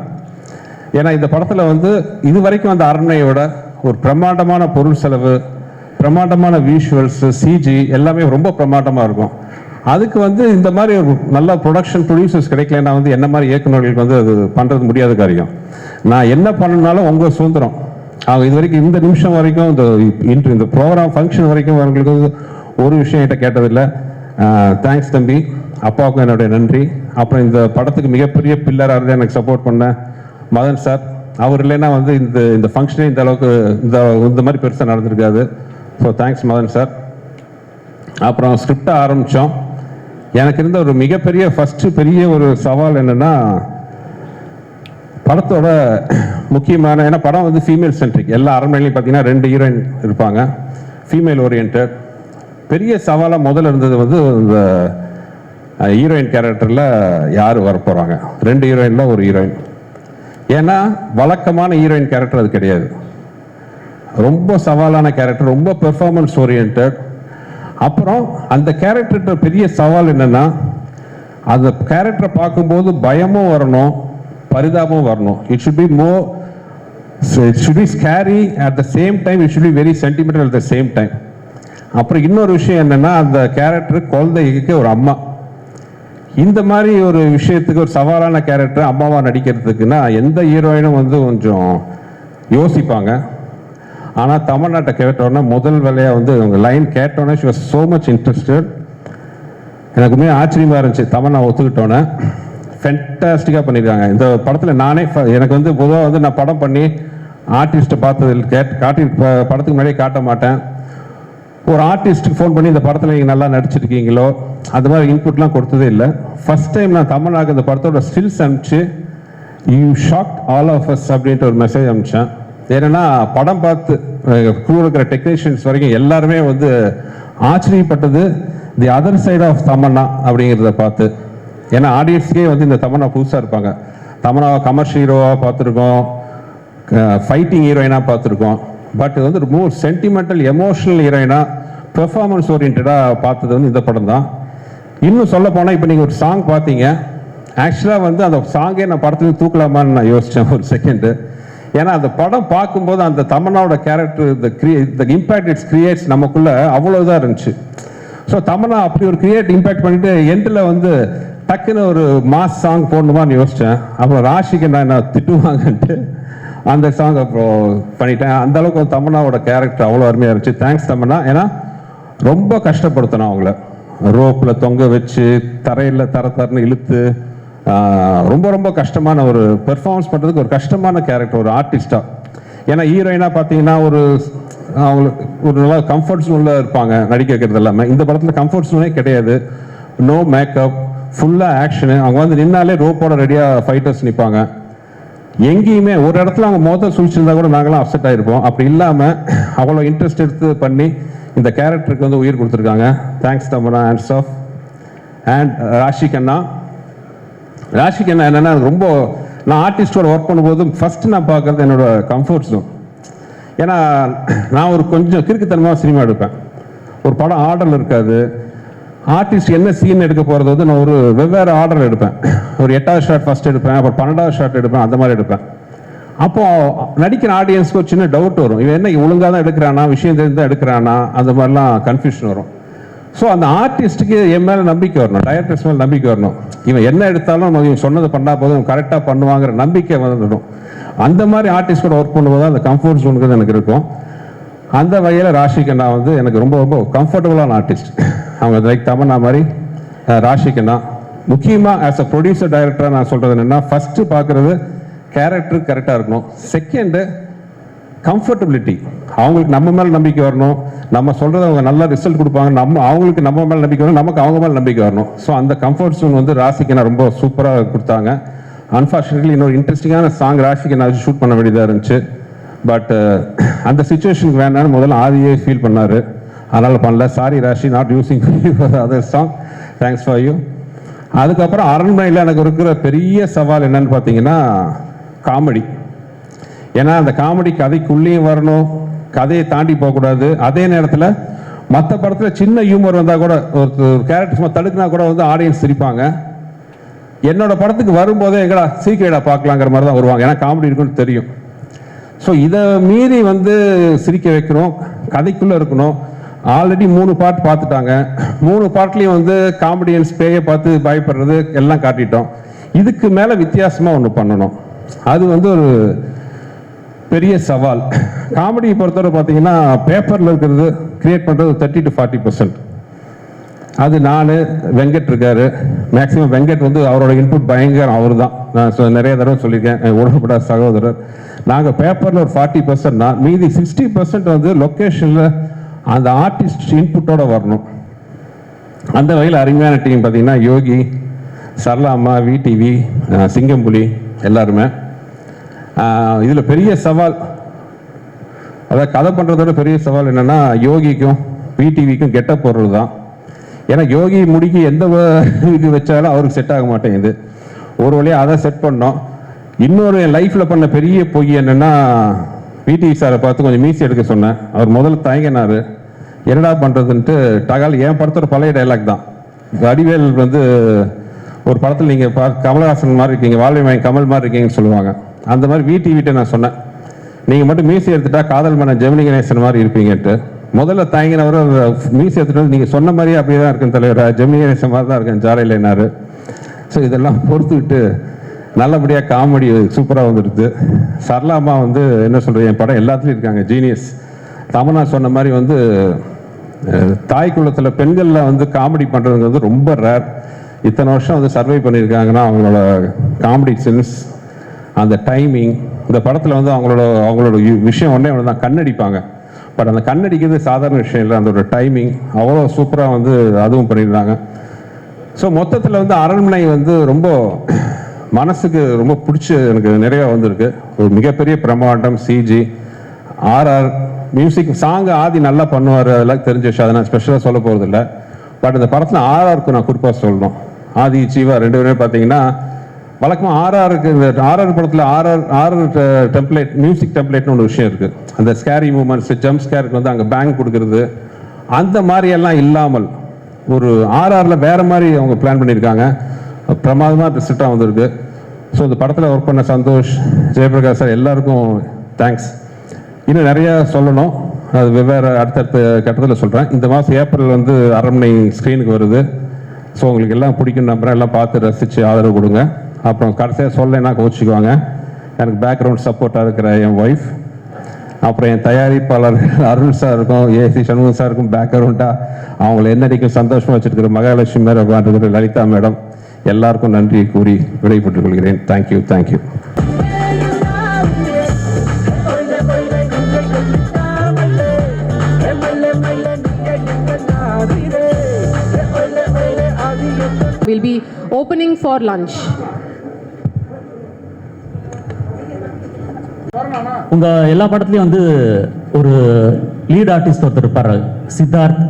ஏன்னா இந்த படத்தில் வந்து இது வரைக்கும் அந்த அரண்மனையோட ஒரு பிரம்மாண்டமான பொருள் செலவு, பிரம்மாண்டமான விஷுவல்ஸ், சிஜி எல்லாமே ரொம்ப பிரம்மாண்டமாக இருக்கும். அதுக்கு வந்து இந்த மாதிரி ஒரு நல்ல ப்ரொடக்ஷன் ப்ரொடியூசர்ஸ் கிடைக்கலன்னா வந்து என்ன மாதிரி இயக்குநர்களுக்கு வந்து அது பண்ணுறது முடியாத காரியம். நான் என்ன பண்ணனாலும் உங்கள் சுதந்திரம். அவங்க இது வரைக்கும் இந்த நிமிஷம் வரைக்கும் இந்த ப்ரோக்ராம் ஃபங்க்ஷன் வரைக்கும் அவங்களுக்கு ஒரு விஷயம் என்கிட்ட கேட்டதில்லை. தேங்க்ஸ் தம்பி, அப்பாவுக்கும் என்னுடைய நன்றி. அப்புறம் இந்த படத்துக்கு மிகப்பெரிய பில்லராக இருந்து எனக்கு சப்போர்ட் பண்ண மதன் சார், அவர் இல்லைன்னா வந்து இந்த ஃபங்க்ஷனே இந்த அளவுக்கு இந்த மாதிரி பெருசாக நடந்திருக்காது. So thanks Madan sir. அப்புறம் ஸ்கிரிப்டை ஆரம்பித்தோம். எனக்கு இருந்த ஒரு மிகப்பெரிய பெரிய ஒரு சவால் என்னென்னா, படத்தோட முக்கியமான, ஏன்னா படம் வந்து ஃபீமேல் சென்ட்ரிக், எல்லா அரண்மனையிலையும் பார்த்தீங்கன்னா 2 ஹீரோயின் இருப்பாங்க, ஃபீமேல் ஓரியன்ட். பெரிய சவாலாக முதல்ல இருந்தது வந்து இந்த ஹீரோயின் கேரக்டரில் யார் வரப்போகிறாங்க, 2 ஹீரோயினில் ஒரு ஹீரோயின். ஏன்னா வழக்கமான ஹீரோயின் கேரக்டர் அது கிடையாது, ரொம்ப சவாலான கேரக்டர், ரொம்ப பெர்ஃபார்மன்ஸ் ஓரியன்ட். அப்புறம் அந்த கேரக்டர்கிட்ட பெரிய சவால் என்னன்னா, அந்த கேரக்டரை பார்க்கும்போது பயமும் வரணும், பரிதாபமும் வரணும். It should be more, it should be scary at the same time, it should be very sentimental at the same time. அப்புறம் இன்னொரு விஷயம் என்னன்னா, அந்த கேரக்டர் குழந்தைக்கு ஒரு அம்மா. இந்த மாதிரி ஒரு விஷயத்துக்கு ஒரு சவாலான கேரக்டர் அம்மாவா நடிக்கிறதுக்குன்னா எந்த ஹீரோயினும் வந்து கொஞ்சம் யோசிப்பாங்க. ஆனால் தமிழ்நாட்டை கேட்டோன்னா முதல் வேலையாக வந்து அவங்க லைன் கேட்டோன்னே she was so much interested. எனக்குமே ஆச்சரியமாக இருந்துச்சு. தமிழ்நாடு ஒத்துக்கிட்டோன்னே ஃபென்டாஸ்டிக்காக பண்ணியிருக்காங்க இந்த படத்தில். நானே எனக்கு வந்து பொதுவாக வந்து நான் படம் பண்ணி ஆர்டிஸ்ட்டை பார்த்தது படத்துக்கு முன்னாடியே காட்ட மாட்டேன். ஒரு ஆர்டிஸ்ட்டுக்கு ஃபோன் பண்ணி இந்த படத்தில் நீங்கள் நல்லா நடிச்சிருக்கீங்களோ அது மாதிரி இன்புட்லாம் கொடுத்ததே இல்லை. ஃபர்ஸ்ட் டைம் நான் தமிழ்நாடு இந்த படத்தோட ஸ்டில்ஸ் அனுப்பிச்சு you shock all of us அப்படின்ட்டு ஒரு மெசேஜ் அனுப்பிச்சேன். ஏன்னா படம் பார்த்து க்ரூ இருக்கிற டெக்னீஷியன்ஸ் வரைக்கும் எல்லாருமே வந்து ஆச்சரியப்பட்டது the other side of Tamannaah அப்படிங்கிறத பார்த்து. ஏன்னா ஆடியன்ஸ்க்கே வந்து இந்த தமன்னா புதுசாக இருப்பாங்க. தமன்னாவை கமர்ஷியல் ஹீரோவாக பார்த்துருக்கோம், ஃபைட்டிங் ஹீரோயினாக பார்த்துருக்கோம். பட் இது வந்து மோர் சென்டிமெண்டல் எமோஷனல் ஹீரோயினாக பெர்ஃபார்மன்ஸ் ஓரியன்டாக பார்த்தது வந்து இந்த படம் தான். இன்னும் சொல்ல போனால் இப்போ நீங்கள் ஒரு சாங் பார்த்தீங்க, ஆக்சுவலாக வந்து அந்த சாங்கே நான் படத்துலேருந்து தூக்கலாமான்னு நான் யோசித்தேன் ஒரு செகண்டு. ஏன்னா அந்த படம் பார்க்கும்போது அந்த தமன்னாவோட character the impact it's creates நமக்குள்ள அவ்வளோதான் இருந்துச்சு. ஸோ தமன்னா அப்படி ஒரு கிரியேட் இம்பேக்ட் பண்ணிட்டு எண்டில் வந்து டக்குன்னு ஒரு மாஸ் சாங் போடணுமான்னு யோசித்தேன். அப்புறம் ராஷிக்கு நான் என்ன திட்டுவாங்கன்ட்டு அந்த சாங் அப்புறம் பண்ணிட்டேன். அந்த அளவுக்கு தமன்னாவோட கேரக்டர் அவ்வளோ அருமையாக இருந்துச்சு. தேங்க்ஸ் தமன்னா. ஏன்னா ரொம்ப கஷ்டப்படுத்தணும் அவங்கள, ரோப்பில் தொங்க வச்சு தரையில் தரன்னு இழுத்து ரொம்ப ரொம்ப கஷ்டமான ஒரு பெர்ஃபார்மன்ஸ் பண்ணுறதுக்கு ஒரு கஷ்டமான கேரக்டர் ஒரு ஆர்டிஸ்டாக. ஏன்னா ஹீரோயினாக பார்த்தீங்கன்னா அவங்களுக்கு ஒரு நல்லா கம்ஃபர்ட் ஜோனில் இருப்பாங்க நடிக்க வைக்கிறது எல்லாமே. இந்த படத்தில் கம்ஃபர்ட் ஜோனே கிடையாது. நோ மேக்கப், ஃபுல்லாக ஆக்ஷனு. அவங்க வந்து நின்னாலே ரோப்போட ரெடியாக ஃபைட்டர்ஸ் நிற்பாங்க. எங்கேயுமே ஒரு இடத்துல அவங்க மொதல் சுழிச்சிருந்தா கூட நாங்களாம் அப்செட் ஆகிருப்போம். அப்படி இல்லாமல் அவ்வளோ இன்ட்ரெஸ்ட் எடுத்து பண்ணி இந்த கேரக்டருக்கு வந்து உயிர் கொடுத்துருக்காங்க. Thanks Tamannaah. Hands off. And Rashi Khanna என்னன்னா ரொம்ப நான் ஆர்டிஸ்டோட ஒர்க் பண்ணும்போது ஃபஸ்ட்டு நான் பார்க்குறது என்னோட கம்ஃபர்ட் ஜோன். ஏன்னா நான் ஒரு கொஞ்சம் கிறுக்குத்தனமாக சினிமா எடுப்பேன். ஒரு படம் ஆர்டரில் இருக்காது. ஆர்டிஸ்ட் என்ன சீன் எடுக்க போகிறது வந்து நான் ஒரு வெவ்வேறு ஆர்டர் எடுப்பேன். ஒரு 8வது ஷாட் ஃபஸ்ட் எடுப்பேன், அப்புறம் 12வது ஷாட் எடுப்பேன், அந்த மாதிரி எடுப்பேன். அப்போது நடிக்கிற ஆடியன்ஸ்க்கு ஒரு சின்ன டவுட் வரும், இவன் என்ன ஒழுங்காக தான் எடுக்கிறானா, விஷயம் தெரிஞ்சு தான் எடுக்கிறானா, அந்த மாதிரிலாம் கன்ஃபியூஷன் வரும். ஸோ அந்த ஆர்டிஸ்ட்டுக்கு என் மேலே நம்பிக்கை வரணும், டைரக்டர்ஸ் மேலே நம்பிக்கை வரணும். இவன் என்ன எடுத்தாலும் இவன் சொன்னதை பண்ணால் போதும், கரெக்டாக பண்ணுவாங்கிற நம்பிக்கை வந்துடும். அந்த மாதிரி ஆர்டிஸ்டோட ஒர்க் பண்ணும்போது அந்த கம்ஃபர்ட் ஜோனுக்கு எனக்கு இருக்கும். அந்த வகையில் ராஷிகண்ணா வந்து எனக்கு ரொம்ப ரொம்ப கம்ஃபர்டபுளான ஆர்டிஸ்ட். அவங்க லைக் தமன்னா மாதிரி ராஷிகண்ணா. முக்கியமாக ஆஸ் அ ப்ரொடியூசர் டைரக்டராக நான் சொல்கிறது என்னென்னா, ஃபஸ்ட்டு பார்க்குறது கேரக்டர் கரெக்டாக இருக்கணும். Second comfortability. அவங்களுக்கு நம்ம மேலே நம்பிக்கை வரணும். நம்ம சொல்கிறது அவங்க நல்ல ரிசல்ட் கொடுப்பாங்க. அவங்களுக்கு நம்ம மேலே நம்பிக்கை வரணும், நமக்கு அவங்க மேலே நம்பிக்கை வரணும். ஸோ அந்த கம்ஃபர்ட் ஜோன் வந்து ராஷிகண்ணா ரொம்ப சூப்பராக கொடுத்தாங்க. அன்ஃபார்ச்சுனேட்லி இன்னொரு இன்ட்ரெஸ்டிங்கான சாங் ராஷிகண்ணா ஷூட் பண்ண வேண்டியதாக இருந்துச்சு. பட் அந்த சுச்சுவேஷனுக்கு வேணான்னு முதல்ல ஆதியே ஃபீல் பண்ணார், அதனால் பண்ணல. Sorry Raashi, not using other song. Thanks for you. அதுக்கப்புறம் அரண்மனையில் எனக்கு இருக்கிற பெரிய சவால் என்னன்னு பார்த்தீங்கன்னா காமெடி. ஏன்னா அந்த காமெடி கதைக்குள்ளேயும் வரணும், கதையை தாண்டி போகக்கூடாது. அதே நேரத்தில் மற்ற படத்தில் சின்ன ஹியூமர் வந்தால் கூட ஒரு கேரக்டர் தடுக்குனா கூட வந்து ஆடியன்ஸ் சிரிப்பாங்க. என்னோட படத்துக்கு வரும்போதே எங்கடா சீக்கிரடா பார்க்கலாங்கிற மாதிரி தான் வருவாங்க, ஏன்னா காமெடி இருக்குன்னு தெரியும். ஸோ இதை மீறி வந்து சிரிக்க வைக்கணும், கதைக்குள்ளே இருக்கணும். ஆல்ரெடி 3 பார்ட் பார்த்துட்டாங்க. 3 பார்ட்லேயும் வந்து காமெடியன்ஸ் பேயை பார்த்து பயப்படுறது எல்லாம் காட்டிட்டோம். இதுக்கு மேலே வித்தியாசமாக ஒன்று பண்ணணும். அது வந்து ஒரு பெரிய சவால். காமெடியை பொறுத்தவரை பார்த்தீங்கன்னா பேப்பரில் இருக்கிறது கிரியேட் பண்ணுறது 30 to 40%. அது நான் வெங்கட் இருக்காரு. மேக்ஸிமம் வெங்கட் வந்து அவரோட இன்புட் பயங்கரம். அவர் தான் நான் நிறைய தடவை சொல்லியிருக்கேன், உடன்படாத சகோதரர். நாங்கள் பேப்பரில் ஒரு 40% தான், மீதி 60% வந்து லொக்கேஷனில் அந்த ஆர்டிஸ்ட் இன்புட்டோட வரணும். அந்த வகையில் அருமையான டீம் பார்த்தீங்கன்னா யோகி, சரளா அம்மா, விடிவி, சிங்கம்புலி எல்லாருமே. இதில் பெரிய சவால், அதாவது கதை பண்ணுறதோட பெரிய சவால் என்னென்னா யோகிக்கும் விடிவிக்கும் கெட்டப் போடுறது தான். ஏன்னா யோகி முடிக்கு எந்த இது வச்சாலும் அவருக்கு செட் ஆக மாட்டேங்குது. ஒரு வழியாக அதை செட் பண்ணோம். இன்னொரு என் லைஃப்பில் பண்ண பெரிய பொய் என்னென்னா, விடிவி சாரை பார்த்து கொஞ்சம் மீசி எடுக்க சொன்னேன். அவர் முதல்ல தயங்கினார், என்னடா பண்ணுறதுன்ட்டு டகால் என் படத்தோட பழைய டைலாக் தான். வடிவேல் வந்து ஒரு படத்தில் நீங்கள் கமலஹாசன் மாதிரி இருக்கீங்க, வாழ்வை கமல் மாதிரி இருக்கீங்கன்னு சொல்லுவாங்க. அந்த மாதிரி வீட்டை நான் சொன்னேன், நீங்கள் மட்டும் மீசி எடுத்துட்டா காதல் மன்னன் ஜெமினி கணேசன் மாதிரி இருப்பீங்கன்ட்டு. முதல்ல தயங்கினவர் மீசி எடுத்துட்டு நீங்கள் சொன்ன மாதிரியே அப்படியே தான் இருக்குன்னு தலைவர், ஜெமினி கணேசன் மாதிரி தான் இருக்கேன் ஜாலையில் என்னாரு. ஸோ இதெல்லாம் பொறுத்துக்கிட்டு நல்லபடியாக காமெடி சூப்பராக வந்துடுது. சரளாமா வந்து என்ன சொல்கிறது, என் படம் எல்லாத்துலேயும் இருக்காங்க, ஜீனியஸ். தமன்னா சொன்ன மாதிரி வந்து தாய் குலத்தில் பெண்களில் வந்து காமெடி பண்ணுறதுங்க வந்து ரொம்ப ரேர். இத்தனை வருஷம் வந்து சர்வை பண்ணியிருக்காங்கன்னா அவங்களோட காமெடி சென்ஸ், அந்த டைமிங். இந்த படத்தில் வந்து அவங்களோட விஷயம் ஒன்றே ஒன்று தான், கண்ணடிப்பாங்க. பட் அந்த கண்ணடிக்கிறது சாதாரண விஷயம் இல்லை, அதோட டைமிங் அவ்வளோ சூப்பராக வந்து அதுவும் பண்ணியிருந்தாங்க. ஸோ மொத்தத்தில் வந்து அரண்மனை வந்து ரொம்ப மனசுக்கு ரொம்ப பிடிச்ச எனக்கு நிறையா வந்திருக்கு. ஒரு மிகப்பெரிய பிரம்மாண்டம், சிஜி, ஆர்ஆர் மியூசிக், சாங்கு ஆதி நல்லா பண்ணுவார், அதெல்லாம் தெரிஞ்ச விஷயம், அதை நான் ஸ்பெஷலாக சொல்ல போகிறதில்ல. பட் இந்த படத்தில் ஆர்ஆருக்கு நான் குறிப்பாக சொல்லணும். ஆதி ஜீவா ரெண்டு பேருமே பார்த்தீங்கன்னா வழக்கமாக ஆர்ஆருக்கு, இந்த ஆர்ஆர் படத்தில் ஆர்ஆர் டெம்ப்ளேட், மியூசிக் டெம்ப்ளேட்னு ஒரு விஷயம் இருக்குது. அந்த ஸ்கேரி மூமெண்ட்ஸ், ஜம்ப் ஸ்கேருக்கு வந்து அங்கே பேங்க் கொடுக்குறது, அந்த மாதிரியெல்லாம் இல்லாமல் ஒரு ஆர்ஆரில் வேறு மாதிரி அவங்க பிளான் பண்ணியிருக்காங்க. பிரமாதமாக ரிசல்ட்டாக வந்திருக்கு. ஸோ இந்த படத்தில் ஒர்க் பண்ண சந்தோஷ், ஜெயபிரகாஷ் சார் எல்லாருக்கும் தேங்க்ஸ். இன்னும் நிறையா சொல்லணும், அது வெவ்வேறு அடுத்தடுத்த கட்டத்தில் சொல்கிறேன். இந்த மாதம் ஏப்ரல் வந்து அரண்மனை ஸ்க்ரீனுக்கு வருது. ஸோ உங்களுக்கு எல்லாம் பிடிக்கும் நம்புறேன், எல்லாம் பார்த்து ரசித்து ஆதரவு கொடுங்க. அப்புறம் கடைசியாக சொல்லலைன்னா கோச்சிக்குவாங்க, எனக்கு பேக்ரவுண்ட் சப்போர்ட்டாக இருக்கிற என் ஒய்ஃப், அப்புறம் என் தயாரிப்பாளர் அருள் சார் இருக்கும், ஏசி சண்முகம் சார் இருக்கும் பேக்ரவுண்டாக. அவங்கள என்னடிக்கும் சந்தோஷமாக வச்சுருக்கிற மகாலட்சுமி மேலே உட்காந்துருக்கிற லலிதா மேடம், எல்லாருக்கும் நன்றி கூறி விடைபெற்றுக் கொள்கிறேன். Thank you, thank you. We'll be opening for lunch. உங்க எல்லா படத்துலயும் வந்து ஒரு லீட் ஆர்டிஸ்ட் ஒருத்தர் இருப்பாரு, சித்தார்த்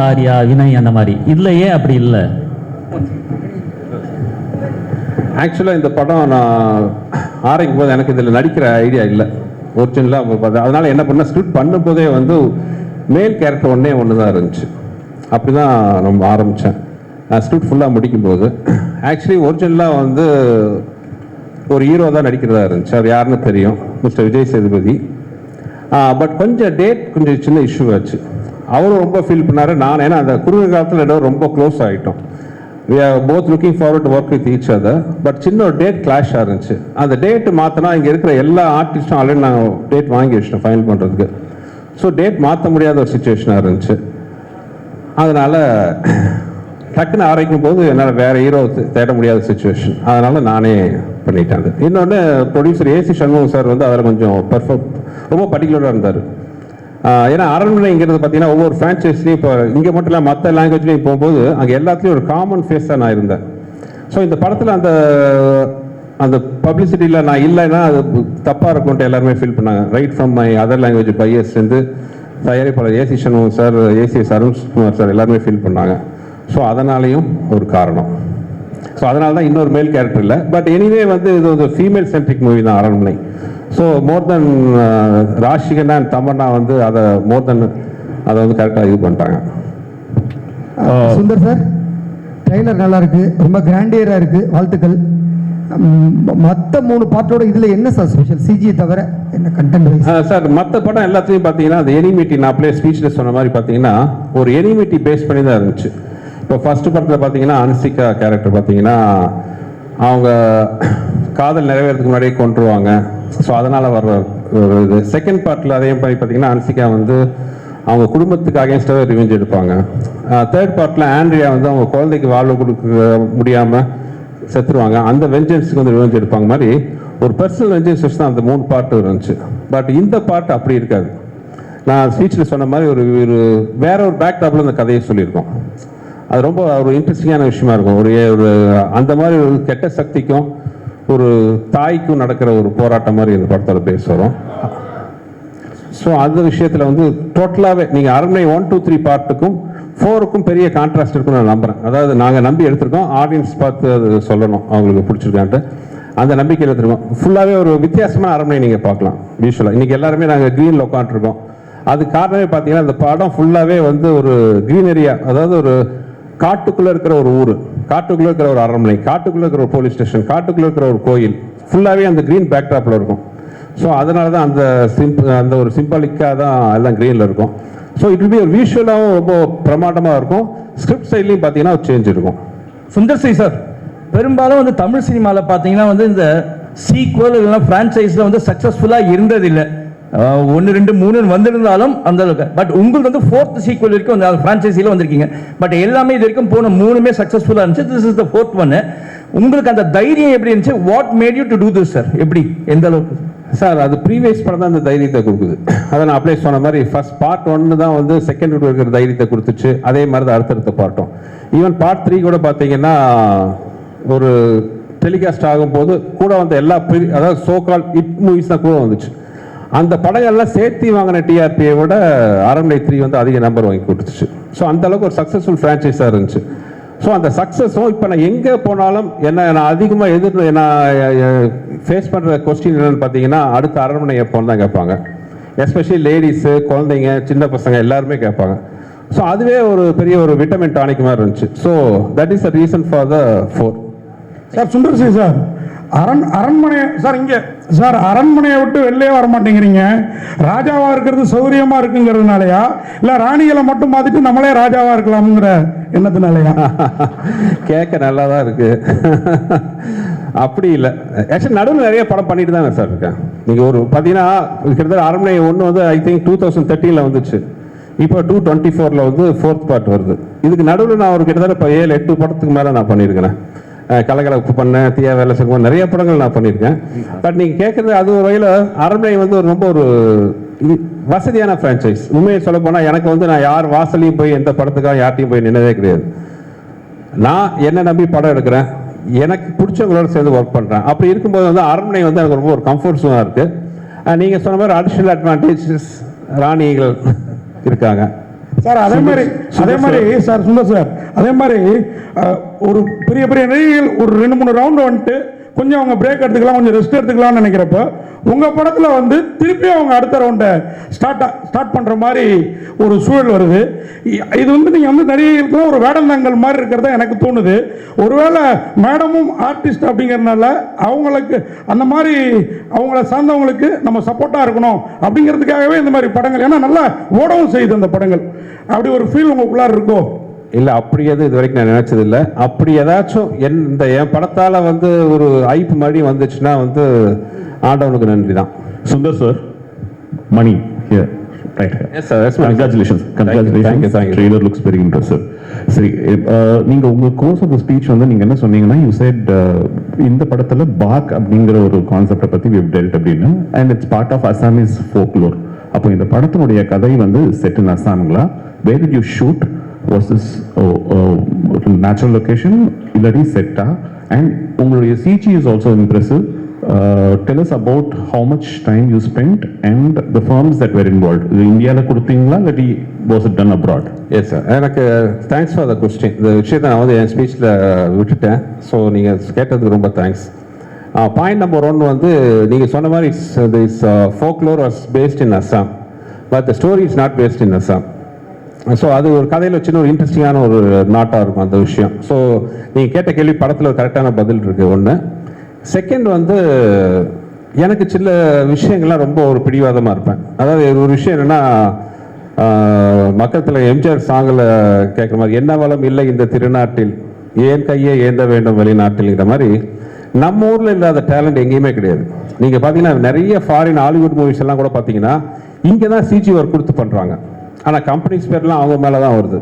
ஆர்யா, வினய், அந்த மாதிரி. இதுல ஏன் அப்படி இல்லை? ஆக்சுவலாக இந்த படம் நான் ஆரம்பிக்கும் போது எனக்கு இதில் நடிக்கிற ஐடியா இல்லை ஒரிஜினலாக. அதனால என்ன பண்ண, ஸ்கிரிப்ட் பண்ணும்போதே வந்து மேல் கேரக்டர் ஒன்று தான் இருந்துச்சு. அப்படி தான் நம்ம ஆரம்பித்தேன். நான் ஸ்கிரிப்ட் ஃபுல்லாக முடிக்கும்போது ஆக்சுவலி ஒரிஜினலாக வந்து ஒரு ஹீரோ தான் நடிக்கிறதா இருந்துச்சு. அது யாருன்னு தெரியும், மிஸ்டர் விஜய் சேதுபதி. பட் கொஞ்சம் டேட் கொஞ்சம் சின்ன இஷ்யூ ஆச்சு. அவரும் ரொம்ப ஃபீல் பண்ணார், நான் ஏன்னா அந்த குறுகிய காலத்தில் ஏதோ ரொம்ப க்ளோஸ் ஆகிட்டோம். we are both looking forward to work with each other. But சின்ன ஒரு டேட் கிளாஷ் இருந்துச்சு. அந்த டேட்டு மாற்றினா இங்கே இருக்கிற எல்லா ஆர்டிஸ்ட்டும் ஆல்ரெடி நான் டேட் வாங்கி வச்சிட்டேன் ஃபைனல் பண்ணுறதுக்கு. ஸோ டேட் மாற்ற முடியாத ஒரு சுச்சுவேஷனாக இருந்துச்சு. அதனால் டக்குன்னு ஆரம்பிக்கும் போது என்னால் வேறு ஹீரோ தேட முடியாத சுச்சுவேஷன். அதனால் நானே பண்ணிட்டேன். இன்னொன்று ப்ரொடியூசர் ஏசி சண்முகம் சார் வந்து அதில் கொஞ்சம் ரொம்ப பர்டிகுலராக இருந்தார். ஏன்னா அரண்மனைங்கிறது பார்த்தீங்கன்னா ஒவ்வொரு ஃப்ரான்ச்சைஸ்லையும் இப்போ இங்கே மட்டும் இல்லை மற்ற லாங்குவேஜ்லேயும் போகும்போது அங்கே எல்லாத்துலேயும் ஒரு காமன் ஃபேஸாக நான் இருந்தேன். ஸோ இந்த படத்தில் அந்த பப்ளிசிட்டியில் நான் இல்லைன்னா அது தப்பாக இருக்கும்ட்டு எல்லாருமே ஃபீல் பண்ணாங்க. Right from my other language பையர்ஸ்லேருந்து தயாரிப்பாளர் AC Shanmugam sir, ACS Arunkumar sir எல்லாருமே ஃபீல் பண்ணாங்க. ஸோ அதனாலேயும் ஒரு காரணம். ஸோ அதனால தான் இன்னொரு மேல் கேரக்டர் இல்லை. பட் எனிவே வந்து இது ஒரு ஃபீமேல் சென்ட்ரிக் மூவி தான் அரண்மனை. So more then Rashi Khanna and Tamannaah வந்து அதை அதை வந்து கரெக்டாக இது பண்ணிட்டாங்க. சுந்தர் சார், ட்ரெய்லர் நல்லா இருக்கு, ரொம்ப கிராண்டியராக இருக்கு, வாழ்த்துக்கள். மற்ற 3 பாட்டோட இதில் என்ன சார் ஸ்பெஷல், சிஜி தவிர என்ன கண்டென்ட் சார்? மற்ற படம் எல்லாத்தையும் பார்த்தீங்கன்னா அந்த எனிமிட்டி, நான் அப்படியே ஸ்பீச்சில் சொன்ன மாதிரி பார்த்தீங்கன்னா ஒரு எனிமிட்டி பேஸ் பண்ணி தான் இருந்துச்சு. இப்போ ஃபர்ஸ்ட் படத்தில் பார்த்தீங்கன்னா அன்சிகா கேரக்டர் பார்த்தீங்கன்னா அவங்க காதல் நிறைவேறதுக்கு முன்னாடியே கொண்டுருவாங்க. ஸோ அதனால் வர்ற ஒரு இது. செகண்ட் பார்ட்டில் அதே மாதிரி பார்த்தீங்கன்னா அன்சிகா வந்து அவங்க குடும்பத்துக்கு அகேன்ஸ்டாகவே ரிவெஞ்ச் எடுப்பாங்க. தேர்ட் பார்ட்டில் ஆண்ட்ரியா வந்து அவங்க குழந்தைக்கு வாழ்வு கொடுக்க முடியாமல் செத்துருவாங்க. அந்த வெஞ்சன்ஸுக்கு வந்து ரிவெஞ்ச் எடுப்பாங்க மாதிரி ஒரு பர்சனல் வெஞ்சன்ஸ் தான் அந்த 3 பார்ட்டு இருந்துச்சு. பட் இந்த பார்ட் அப்படி இருக்காது. நான் ஸ்பீச்சில் சொன்ன மாதிரி ஒரு வேற ஒரு பேக் டாப்பில் இந்த கதையை சொல்லியிருக்கோம். அது ரொம்ப ஒரு இன்ட்ரெஸ்டிங்கான விஷயமா இருக்கும். ஒரு அந்த மாதிரி ஒரு கெட்ட சக்திக்கும் ஒரு தாய்க்கும் நடக்கிற ஒரு போராட்டம் மாதிரி இந்த படத்தோட பேச வரும். ஸோ அந்த விஷயத்தில் வந்து டோட்டலாகவே நீங்கள் அரண்மனை 1, 2, 3 பார்ட்டுக்கும் 4க்கும் பெரிய கான்ட்ராஸ்ட் இருக்குன்னு நான் நம்புகிறேன். அதாவது நாங்கள் நம்பி எடுத்திருக்கோம், ஆடியன்ஸ் பார்த்து அது சொல்லணும் அவங்களுக்கு பிடிச்சிருக்கான்ட்டு அந்த நம்பிக்கையில் எடுத்துருக்கோம். ஃபுல்லாகவே ஒரு வித்தியாசமான அரண்மனை நீங்கள் பார்க்கலாம் விஷுவலாக. இன்றைக்கி எல்லாருமே நாங்கள் க்ரீனில் உட்காந்துருக்கோம். அது காரணமே பார்த்தீங்கன்னா இந்த படம் ஃபுல்லாகவே வந்து ஒரு க்ரீனரியா, அதாவது ஒரு காட்டுக்குள்ளே இருக்கிற ஒரு ஊர், காட்டுக்குள்ளே இருக்கிற ஒரு அரண்மனை, காட்டுக்குள்ளே இருக்கிற ஒரு போலீஸ் ஸ்டேஷன், காட்டுக்குள்ளே இருக்கிற ஒரு கோயில், ஃபுல்லாகவே அந்த க்ரீன் பேக்ட்ராப்பில் இருக்கும். ஸோ அதனால தான் அந்த ஒரு சிம்பாலிக்காக தான் எல்லாம் க்ரீனில் இருக்கும். ஸோ இட் வில் பி ஒரு விஷுவலாகவும் ரொம்ப பிரமாண்டமாக இருக்கும். ஸ்கிரிப்ட் சைட்லையும் பார்த்தீங்கன்னா ஒரு சேஞ்ச் இருக்கும். சுந்தர் சி சார், பெரும்பாலும் வந்து தமிழ் சினிமாவில் பார்த்தீங்கன்னா வந்து இந்த சீக்வல் இல்லைன்னா ஃப்ரான்ச்சைஸில் வந்து சக்ஸஸ்ஃபுல்லாக இருந்ததில்லை. 1, 2, 3 வந்திருந்தாலும் அந்த அளவுக்கு. பட் உங்களுக்கு வந்து 4th சீக்வல் வரைக்கும் அந்த ஃப்ரான்ச்சைஸியில் வந்திருக்கீங்க. பட் எல்லாமே இது வரைக்கும் போன 3மே சக்ஸஸ்ஃபுல்லாக இருந்துச்சு. This is the 4th one. உங்களுக்கு அந்த தைரியம் எப்படி இருந்துச்சு? What made you to do this sir? எப்படி, எந்த அளவுக்கு சார்? அது ப்ரீவியஸ் படம் தான் அந்த தைரியத்தை கொடுக்குது. அதை நான் அப்ளை சொன்ன மாதிரி ஃபர்ஸ்ட் பார்ட் 1 தான் வந்து செகண்ட் இருக்கிற தைரியத்தை கொடுத்துச்சு. அதே மாதிரி தான் அடுத்தடுத்த பார்ட்டும். ஈவன் பார்ட் 3 கூட பார்த்தீங்கன்னா ஒரு டெலிகாஸ்ட் ஆகும்போது கூட வந்து எல்லா அதாவது சோகால் ஹிட் மூவிஸ் தான் கூட வந்துச்சு. அந்த படங்கள்லாம் சேர்த்து வாங்கின டிஆர்பியை விட அரண்மனை 3 வந்து அதிக நம்பர் வாங்கி கொடுத்துச்சு. ஸோ அந்த அளவுக்கு ஒரு சக்ஸஸ்ஃபுல் ஃப்ரான்ச்சைஸாக இருந்துச்சு. ஸோ அந்த சக்ஸஸும் இப்போ நான் எங்கே போனாலும் நான் அதிகமாக நான் ஃபேஸ் பண்ணுற கொஸ்டின் என்னென்னு பார்த்தீங்கன்னா, அடுத்த அரண்மனை எப்போன்னு தான் கேட்பாங்க. எஸ்பெஷலி லேடிஸு, குழந்தைங்க, சின்ன பசங்க எல்லாருமே கேட்பாங்க. ஸோ அதுவே ஒரு பெரிய ஒரு விட்டமின் டானிக் மாதிரி இருந்துச்சு. So that is the reason for the 4. Sir Sundar C sir, அரண்மனை சார், இங்கே சார் அரண்மனையை விட்டு வெளியே வர மாட்டேங்கிறீங்க. ராஜாவாக இருக்கிறது சௌரியமாக இருக்குங்கிறதுனாலயா, இல்லை ராணிகளை மட்டும் பார்த்துட்டு நம்மளே ராஜாவாக இருக்கலாம்ங்கிற எண்ணத்தினாலயா? கேட்க நல்லா தான் இருக்கு. அப்படி இல்லை. ஆக்சுவலி நடுவில் நிறைய படம் பண்ணிட்டு தானே சார் இருக்கேன். நீங்கள் ஒரு பார்த்தீங்கன்னா கிட்டத்தட்ட அரண்மனை 1 வந்து ஐ திங்க் 2013 வந்துச்சு. இப்போ 2024 வந்து 4th பார்ட் வருது. இதுக்கு நடுவில் நான் ஒரு கிட்டத்தட்ட இப்போ 7-8 படத்துக்கு மேலே நான் பண்ணியிருக்கிறேன். கலகலப்பு பண்ணேன், தீயா வேலை செய்வோம், நிறைய படங்கள் நான் பண்ணியிருக்கேன். பட் நீங்கள் கேட்குறது அது ஒரு வகையில் அரண்மனை வந்து ஒரு ரொம்ப ஒரு வசதியான ஃப்ரான்ச்சைஸ். உண்மையை சொல்ல போனால் எனக்கு வந்து நான் யார் வாசலையும் போய் எந்த படத்துக்காக யார்ட்டையும் போய் நின்னதே கிடையாது. நான் என்ன நம்பி படம் எடுக்கிறேன், எனக்கு பிடிச்சவங்களோட சேர்ந்து ஒர்க் பண்ணுறேன். அப்படி இருக்கும்போது வந்து அரண்மனை வந்து எனக்கு ரொம்ப ஒரு கம்ஃபர்ட் ஜோனாக இருக்குது. நீங்கள் சொன்ன மாதிரி அடிஷ்னல் அட்வான்டேஜஸ் ராணிகள் இருக்காங்க சார். அதே மாதிரி சார் சுந்தர் சார், அதே மாதிரி ஒரு பெரிய பெரிய நடிகைகள் ஒரு 2-3 ரவுண்டு வந்துட்டு கொஞ்சம் அவங்க பிரேக் எடுத்துக்கலாம், கொஞ்சம் ரெஸ்ட் எடுத்துக்கலாம்னு நினைக்கிறப்ப உங்கள் படத்தில் வந்து திருப்பி அவங்க அடுத்த ரவுண்டை ஸ்டார்ட் பண்ணுற மாதிரி ஒரு சூழல் வருது. இது வந்து நீங்கள் வந்து நடிகைகளுக்கு ஒரு வேடந்தாங்கல் மாதிரி இருக்கிறதா எனக்கு தோணுது. ஒருவேளை மேடமும் ஆர்டிஸ்ட் அப்படிங்கிறதுனால அவங்களுக்கு அந்த மாதிரி அவங்கள சார்ந்தவங்களுக்கு நம்ம சப்போர்ட்டாக இருக்கணும் அப்படிங்கிறதுக்காகவே இந்த மாதிரி படங்கள், ஏன்னா நல்லா ஓடவும் செய்யுது அந்த படங்கள், அப்படி ஒரு ஃபீல் உங்களுக்குள்ளார இருக்கோ? இல்லை, அப்படி எதுவும் இது வரைக்கும் நான் நினைச்சது இல்லை. அப்படி ஏதாச்சும் என் படத்தால் வந்து ஒரு ஐப்பு மாதிரி வந்துச்சுன்னா வந்து ஆண்டவனுக்கு நன்றி தான். Sundar sir, Mani here. Right. Yes sir. Yes, Congratulations. Congratulations. Thank you. Trailer looks very impressive. சரி, நீங்க உங்க கோர்ஸ் ஆஃப் தி ஸ்பீச் வந்து நீங்க என்ன சொன்னீங்கன்னா, you said இந்த படத்துல பாக் அப்படிங்கிற ஒரு கான்செப்டை பத்தி we have dealt அப்படின்னு, and it's part of Assamese folklore. அப்போ இந்த படத்தினுடைய கதை வந்து செட் இன் அஸ்ஸாம்ங்களா? Where did you shoot? Was this natural location இல்லாட்டி செட்டா? And உங்களுடைய CG is also impressive. Tell us about how much time you spent and the firms that were involved. இந்தியாவில் கொடுத்தீங்களா இல்லாட்டி was it done abroad? Yes sir, எனக்கு thanks for the question. இந்த விஷயத்தை நான் வந்து என் ஸ்பீச்சில் விட்டுட்டேன். ஸோ நீங்கள் கேட்டதுக்கு ரொம்ப தேங்க்ஸ். பாயிண்ட் நம்பர் 1 வந்து நீங்கள் சொன்ன மாதிரி this folklore was based in Assam, but the story is not based in Assam. So அது ஒரு கதையில் சின்ன ஒரு இன்ட்ரெஸ்டிங்கான ஒரு நாட்டாக இருக்கும் அந்த விஷயம். ஸோ நீங்கள் கேட்ட கேள்வி படத்தில் ஒரு கரெக்டான பதில் இருக்குது. ஒன்று. செகண்ட் வந்து எனக்கு சில விஷயங்கள்லாம் ரொம்ப ஒரு பிடிவாதமாக இருப்பேன். அதாவது ஒரு விஷயம் என்னென்னா, மக்கள் எம்ஜிஆர் சாங்கில் கேட்குற மாதிரி, என்ன வளம் இல்லை இந்த திருநாட்டில், ஏன் கையை ஏந்த வேண்டும் வெளிநாட்டில்ங்கிற மாதிரி நம்ம ஊரில் இல்லாத டேலண்ட் எங்கேயுமே கிடையாது. நீங்கள் பார்த்தீங்கன்னா நிறைய ஃபாரின் ஹாலிவுட் மூவிஸ் எல்லாம் கூட பார்த்தீங்கன்னா இங்கே தான் சிஜி ஒர்க் கொடுத்து பண்ணுறாங்க. ஆனால் கம்பெனிஸ் பேர்லாம் அவங்க மேலே தான் வருது.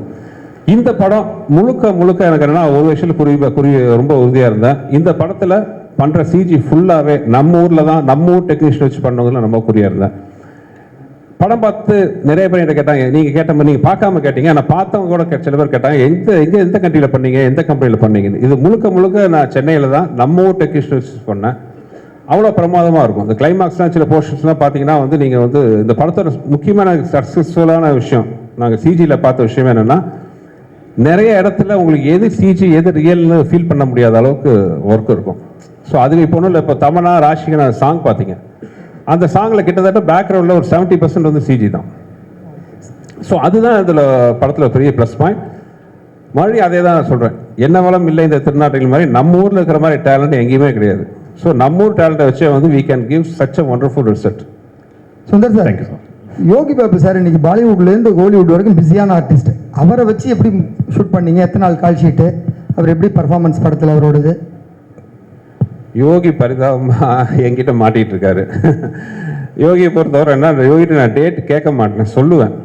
இந்த படம் முழுக்க எனக்கு என்னன்னா ஒரு விஷயத்தில் ரொம்ப உறுதியாக இருந்தேன். இந்த படத்தில் பண்ணுற சிஜி ஃபுல்லாகவே நம்ம ஊரில் தான், நம்ம ஊர் டெக்னீஷியன் வச்சு பண்ணவங்கள நம்ம குறியாக இருந்தேன். படம் பார்த்து நிறைய பேர் என்கிட்ட கேட்டாங்க, நீங்கள் கேட்ட மாதிரி நீங்கள் பார்க்காம கேட்டீங்க, ஆனால் பார்த்தவங்க கூட சில பேர் கேட்டாங்க, எந்த கண்ட்ரியில் பண்ணீங்க, எந்த கம்பெனியில் பண்ணீங்கன்னு. இது முழுக்க நான் சென்னையில் தான் நம்ம ஊர் டெக்னீஷியன் வச்சு பண்ணேன். அவ்வளோ பிரமாதமாக இருக்கும். இந்த கிளைமாக்ஸ்லாம் சில போர்ஷன்ஸ்லாம் பார்த்தீங்கன்னா வந்து நீங்கள் வந்து இந்த படத்தோட முக்கியமான சக்ஸஸ்ஃபுல்லான விஷயம் நாங்கள் சிஜியில் பார்த்த விஷயம் என்னென்னா, நிறைய இடத்துல உங்களுக்கு எது சிஜி எது ரியல்னு ஃபீல் பண்ண முடியாத அளவுக்கு ஒர்க் இருக்கும். ஸோ அதுக்கு இப்போ ஒன்றும் இல்லை. இப்போ தமனா ராஷிகனா சாங் பார்த்தீங்க, அந்த சாங்கில் கிட்டத்தட்ட பேக்ரவுண்டில் ஒரு 70% வந்து சிஜி தான். ஸோ அதுதான் இதில் படத்தில் பெரிய ப்ளஸ் பாயிண்ட். மறுபடியும் அதே தான் நான் சொல்கிறேன், என்ன வளம் இல்லை இந்த திருநாட்டில் மாதிரி நம்ம ஊரில் இருக்கிற மாதிரி டேலண்ட் எங்கேயுமே கிடையாது. ஸோ நம்ம ஊர் டேலண்ட்டை வச்சே வந்து we can give such a wonderful result. Sundar sir, thank you sir. Yogi Babu sir இன்னைக்கு பாலிவுட்லேருந்து ஹாலிவுட் வரைக்கும் பிஸியான ஆர்டிஸ்ட். அவரை வச்சு எப்படி ஷூட் பண்ணீங்க? எத்தனை நாள் கால் ஷீட்டு? அவர் எப்படி பர்ஃபார்மன்ஸ் படத்தில் அவரோடது? யோகி பரிதாபமாக என்கிட்ட மாட்டிகிட்டு இருக்காரு. யோகியை பொறுத்தவரை என்ன, யோகிட்ட நான் டேட் கேட்க மாட்டேன், சொல்லுவேன்.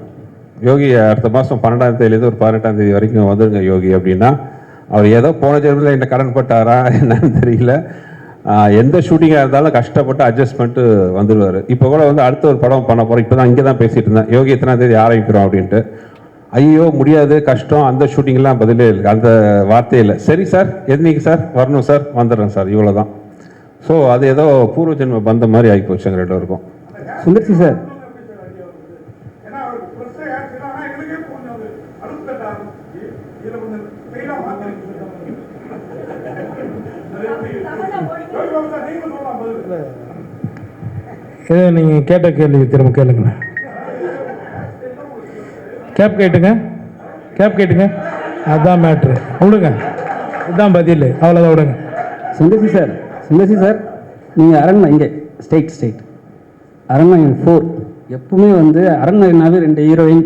யோகி அடுத்த மாதம் 12ஆம் தேதியிலேருந்து ஒரு 18ஆம் தேதி வரைக்கும் வந்துருங்க யோகி அப்படின்னா, அவர் ஏதோ போன ஜென்மத்தில் என்ன கடன் பட்டாரா என்னன்னு தெரியல. எந்த ஷூட்டிங்காக இருந்தாலும் கஷ்டப்பட்டு அட்ஜஸ்ட் பண்ணிட்டு வந்துடுவார். இப்போ கூட வந்து அடுத்த ஒரு படம் பண்ண போகிறோம். இப்போ தான் இங்கே தான் பேசிகிட்டு இருந்தேன், யோகி எத்தனாம் தேதி ஆரம்பிக்கிறோம் அப்படின்ட்டு. ஐயோ முடியாது, கஷ்டம், அந்த ஷூட்டிங்லாம் பதிலே இல்லை, அந்த வார்த்தையே இல்லை. சரி சார், என்னைக்கு சார் வரணும் சார், வந்துடுறேன் சார், இவ்வளோ தான். ஸோ அது ஏதோ பூர்வ ஜென்ம பந்த மாதிரி ஆகி போச்சுங்க ரெண்டு பேருக்கும். சுந்தர்சி சார், நீங்கள் கேட்ட கேள்வி திரும்ப கேளுங்கண்ணா. கேப் கேட்டுங்க, அதுதான் மேட்ரு. விடுங்க, இதுதான் பதில், அவ்வளோதான், விடுங்க. சுந்தர்சி சார், நீங்கள் அரண்மனை இங்கே ஸ்டேட் அரண்மனை 4 எப்பவுமே வந்து அரண்மனைனாவே 2 ஹீரோயின்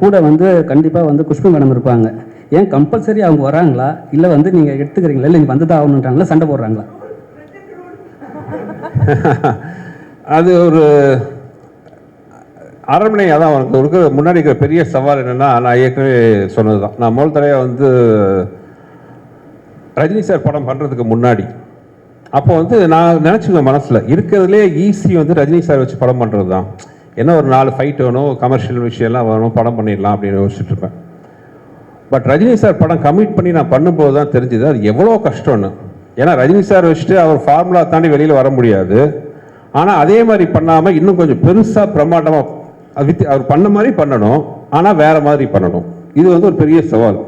கூட வந்து கண்டிப்பாக வந்து குஷ்பு மேடம் இருப்பாங்க. ஏன் கம்பல்சரி அவங்க வராங்களா, இல்லை வந்து நீங்கள் எடுத்துக்கிறீங்களா, இல்லை நீங்கள் வந்து தான் ஆகணுன்றாங்களா, சண்டை போடுறாங்களா? அது ஒரு அரண்மனை. அதான் அவனுக்கு முன்னாடி இருக்கிற பெரிய சவால் என்னென்னா, நான் ஏற்கனவே சொன்னது தான். நான் முதல் தடவை வந்து ரஜினி சார் படம் பண்ணுறதுக்கு முன்னாடி அப்போ வந்து நான் நினச்சிக்குவேன் மனசில், இருக்கிறதுலே ஈஸி வந்து ரஜினி சார் வச்சு படம் பண்ணுறது தான். ஏன்னா ஒரு 4 ஃபைட் வேணும், கமர்ஷியல் விஷயம்லாம் வேணும், படம் பண்ணிடலாம் அப்படின்னு யோசிச்சுட்டு இருப்பேன். பட் ரஜினி சார் படம் கமிட் பண்ணி நான் பண்ணும்போது தான் தெரிஞ்சுது அது எவ்வளோ கஷ்டம்னு. ஏன்னா ரஜினி சார் வச்சுட்டு அவர் ஃபார்முலா தாண்டி வெளியில் வர முடியாது. ஆனால் அதே மாதிரி பண்ணாமல் இன்னும் கொஞ்சம் பெருசாக பிரமாண்டமாக அவர் பண்ண மாதிரி பண்ணணும், ஆனால் வேறு மாதிரி பண்ணணும். இது வந்து ஒரு பெரிய சவால்,